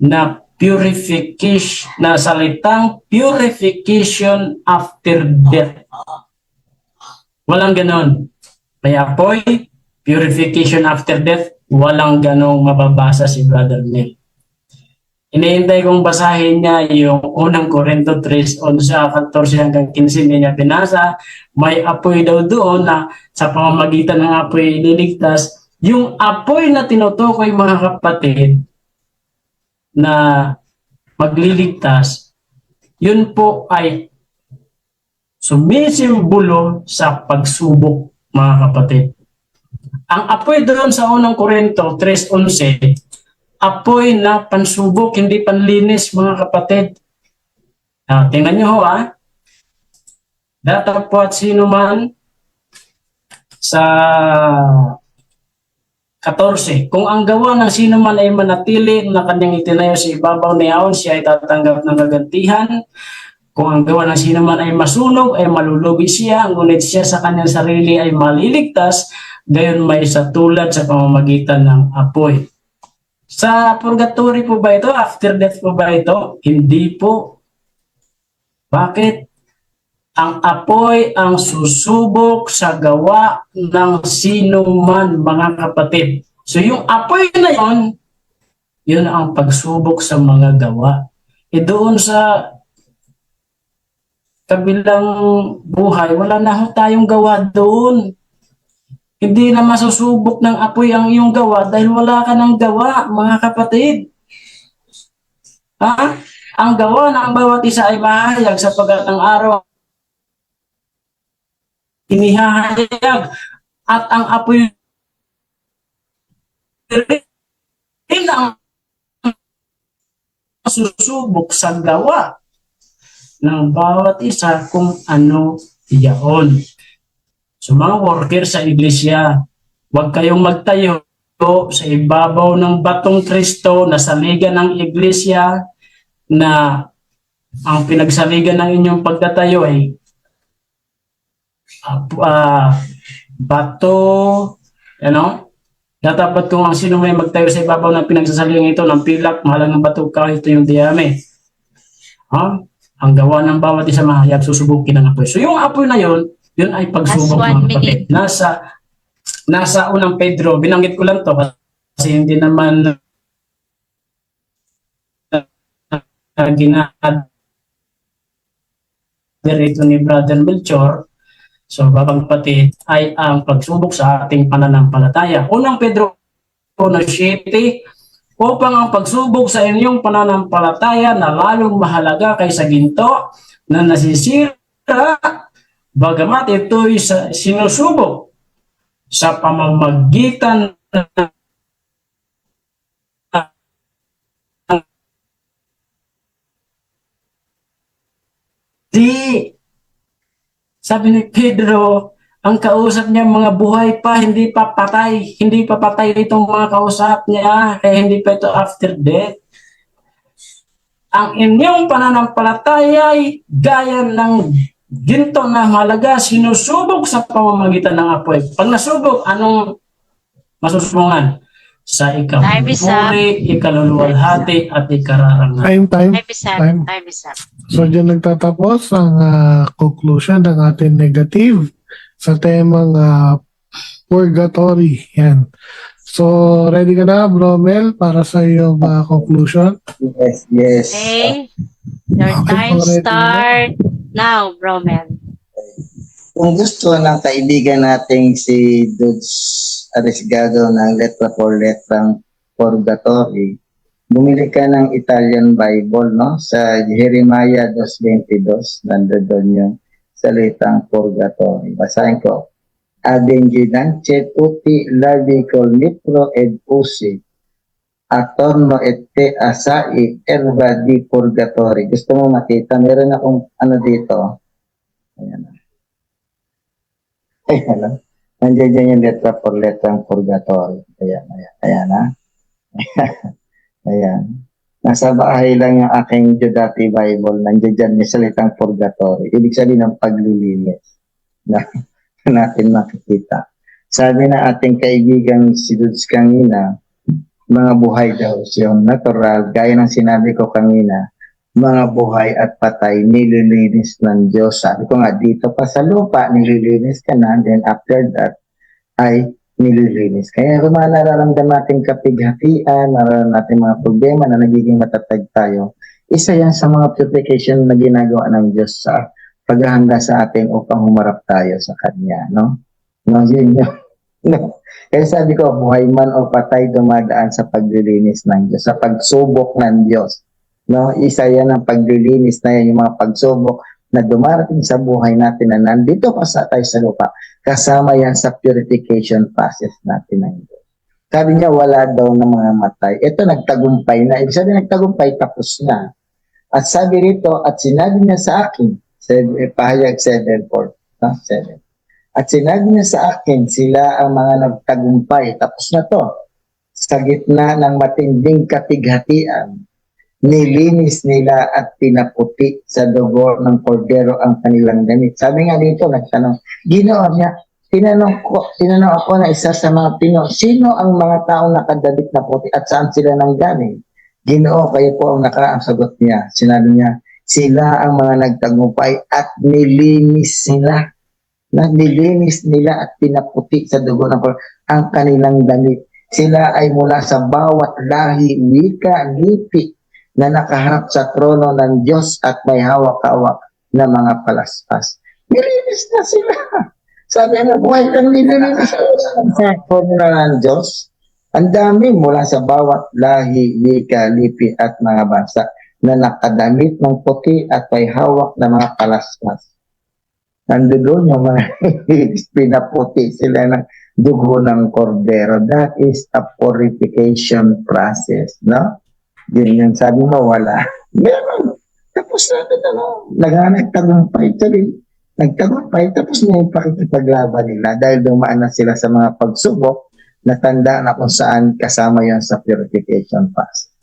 na purification, na salitang purification after death. Walang ganon. May apoy, purification after death, walang ganong mababasa si Brother Mel. Inihintay kong basahin niya yung unang Corinto 3, 11, 14 hanggang 15 niya binasa. May apoy daw doon na sa pamamagitan ng apoy ililigtas. Yung apoy na tinutukoy, mga kapatid, na magliligtas, yun po ay sumisimbolo sa pagsubok, mga kapatid. Ang apoy doon sa unang Corinto 3:11, apoy na pansubok, hindi panlinis, mga kapatid. Tingnan nyo ho, datapwat sino man sa 14. Kung ang gawa ng sino man ay manatili na kanyang itinayo sa ibabaw ni Aon, siya ay tatanggap ng gagantihan. Kung ang gawa ng sino man ay masunog, ay malulugi siya. Ngunit siya sa kanyang sarili ay maliligtas, gayon may sa tulad sa pamamagitan ng apoy. Sa purgatory po ba ito? After death po ba ito? Hindi po. Bakit? Ang apoy ang susubok sa gawa ng sino man, mga kapatid. So yung apoy na yun ang pagsubok sa mga gawa. Doon sa kabilang buhay, wala na ho tayong gawa doon. Hindi na masusubok ng apoy ang iyong gawa dahil wala ka ng gawa, mga kapatid. Ang gawa ng bawat isa ay mahayag sapagkat ang araw inihahayag at ang apoy rin ang pagsusubok sa gawa ng bawat isa kung ano iyaon. So mga worker sa iglesia, huwag kayong magtayo sa ibabaw ng batong Kristo na saligan ng iglesia na ang pinagsaligan ng inyong pagtatayo ay bato, dapat kung ang sino may magtayo sa ibabaw ng pinagsasaligan ito ng pilak, mahalang ng bato, ito yung diyame. Ang gawa ng bawat isa mahayag susubukin ng apoy. So yung apoy na yun ay pagsubok Last 1 mga kapatid. Nasa unang Pedro, binanggit ko lang to kasi hindi naman ginadito ni Brother Melchor. So babang kapatid ay ang pagsubok sa ating pananampalataya. Unang Pedro 1:7, upang ang pagsubok sa inyong pananampalataya na lalong mahalaga kaysa ginto na nasisira, bagamat ito'y sinusubok sa pamamagitan sabi ni Pedro, ang kausap niya mga buhay pa, hindi pa patay itong mga kausap niya, kaya hindi pa ito after death. Ang inyong pananampalataya ay gaya ng ginto na mahalaga, sinusubok sa pamamagitan ng apoy. Pag nasubok, anong masusubungan? Sa Time is up. ikamumuri, ikaluluwalhati, at ikararangan. Time. Time is up. Time. Time is up. So, dyan nagtatapos ang conclusion ng ating negative sa temang purgatory. Yan. So, ready ka na, Bro Mel, para sa iyong conclusion? Yes. Okay. Your Okay, time already. start now, Bromel. Kung gusto ng kaibigan nating si Dudes Arisgado ng letra por letrang purgatory, bumili ka ng Italian Bible, no? Sa Jeremiah 2:22, nandoon yung salitang purgatory. Basahin ko. Adenginance tutti lavi col nitro ed usi attorno et te asai erba di purgatory. Gusto mo makita? Meron akong ano dito. Ayan. Ayan. Nandiyan dyan yung letra por letrang purgatory. Ayan. Ha? Ayan. Nasa bahay lang yung aking Judati Bible. Nandiyan dyan yung salitang purgatory. Ibig sabihin ng paglilinis. Na natin makikita. Sabi na ating kaibigan si Dudes kanina, mga buhay daw. Yung natural, gaya ng sinabi ko kanina, mga buhay at patay, nililinis ng Diyos. Sabi ko nga, dito pa sa lupa, nililinis ka na, then after that, ay nililinis. Kaya kung mga nararamdaman natin kapighatian, nararamdaman natin mga problema na nagiging matatag tayo, isa yan sa mga purification na ginagawa ng Diyos sa paghahanda sa atin upang humarap tayo sa Kanya, no? No, yun yun. No. Kaya sabi ko, buhay man o patay, dumadaan sa paglilinis ng Diyos, sa pagsubok ng Diyos. No, isa yan ang paglilinis na yan, yung mga pagsubok na dumarating sa buhay natin na nandito pa sa tayo sa lupa. Kasama yan sa purification process natin ng Diyos. Sabi niya, wala daw ng mga matay. Ito, nagtagumpay na. Ibig sabihin, nagtagumpay, tapos na. At sabi rito, at sinabi niya sa akin, pahayag 7:4, no? 7. At sinabi niya sa akin, sila ang mga nagtagumpay. Tapos na to. Sa gitna ng matinding katighatian, nilinis nila at pinaputi sa dugo ng kordero ang kanilang damit. Sabi nga dito, nagtanong, Ginoo niya, tinanong ako na isa sa mga Pinoy, sino ang mga taong nakadamit na puti at saan sila nanggaling? Ginoo, kayo po ang nakaraang sagot niya. Sinabi niya, sila ang mga nagtagumpay at nilinis nila. Nilinis nila at pinaputi sa dugo ng kordero ang kanilang damit. Sila ay mula sa bawat lahi, wika, lipi, na nakaharap sa trono ng Diyos at may hawak-hawak na mga palaspas. Nilinis na sila. Sabi na, buhay kang nilinis sa trono ng Diyos. Ang dami mula sa bawat lahi, wika, lipi at mga bansa na nakadamit ng puti at may hawak na mga palaspas. Nandoon yung mga pinaputi sila ng dugo ng kordero. That is a purification process, no? Ganyan, sabi mo, wala. Meron. Tapos natin, nagtagumpay ka rin. Nagtagumpay, tapos na yung pakikipaglaban nila dahil dumaan na sila sa mga pagsubok na tanda na kung saan kasama yon sa purification fast.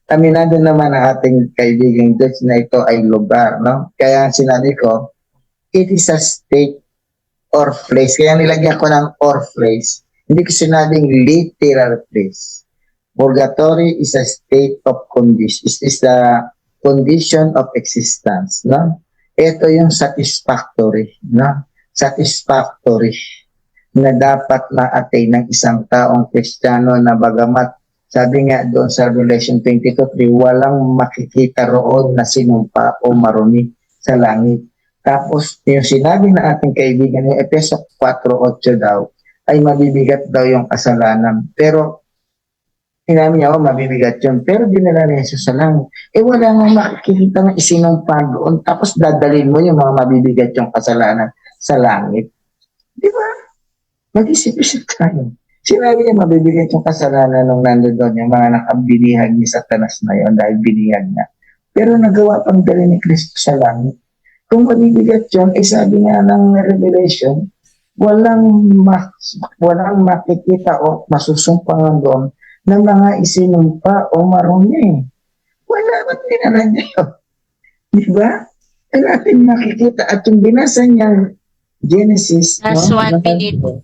Aminado naman ang ating kaibigang Dutch na ito ay lugar, no? Kaya sinabi ko, it is a state or place. Kaya nilagyan ko ng or place. Hindi ko sinabing literal place. Purgatory is a state of condition. It is the condition of existence, no? Ito yung satisfactory, no? Satisfactory na dapat ma-attain ng isang taong Kristiyano na bagamat sabi nga doon sa Revelation 22:3, walang makikita roon na sinumpa o marumi sa langit. Tapos, yung sinabi na ating kaibigan, yung Efeso 4:8 daw, ay mabibigat daw yung kasalanan. Pero, sinabi niya, mabibigat yun. Pero dinala ni Jesus sa langit. Wala nga makikita ng isinumpa doon. Tapos, dadalhin mo yung mga mabibigat yung kasalanan sa langit. Di ba? Mag-isip-isip tayo. Sinabi niya, mabibigat yung kasalanan nung nandun doon, yung mga nakabinihag ni Satanas na yun dahil binihag na. Pero nagawa pang dali ni Kristo sa langit. Kung mabibigat yun, sabi nga ng Revelation, walang makikita o masusumpangan doon ng mga isinumpa o marumi. Wala ba't dinala niya yun? Di ba? Natin makikita at yung binasa niyang Genesis, Last 1 minute.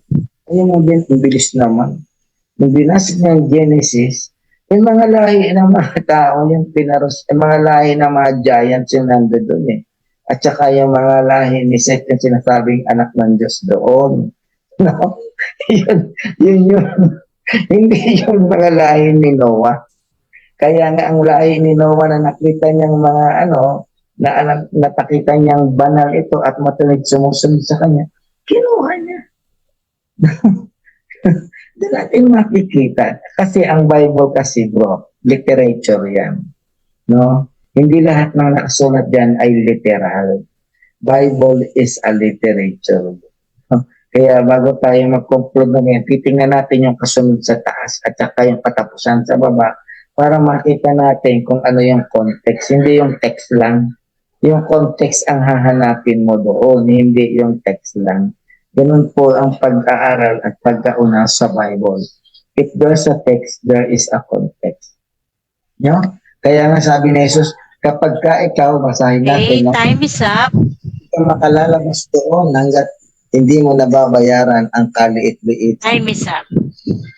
ayun mo din, ang bilis naman. Yung binasa niyang Genesis, yung mga lahi ng mga tao, yung pinaros, yung mga lahi ng mga giants yung nandun doon eh. At saka yung mga lahi ni Seth, yung sinasabing anak ng Diyos doon. No? yun. Hindi yung mga lahi ni Noah. Kaya nga ang lahi ni Noah na nakita niyang mga natakita niyang banal ito at matuloy sumusunod sa kanya, kinuha niya. Hindi natin makikita. Kasi ang Bible kasi bro, literature yan. No? Hindi lahat ng nakasulat dyan ay literal. Bible is a literature. Kaya bago tayo mag-conclude na yan, titingnan natin yung kasunod sa taas at saka yung katapusan sa baba para makita natin kung ano yung context. Hindi yung text lang. Yung context ang hahanapin mo doon, hindi yung text lang. Ganun po ang pag-aaral at pagkauna sa Bible. If there's a text, there is a context. No? Kaya nga sabi ni Jesus, kapag ka ikaw, basahin Okay, natin, time is up. hindi ka makalalabas doon hanggat hindi mo nababayaran ang kaliit-liit. Time is up.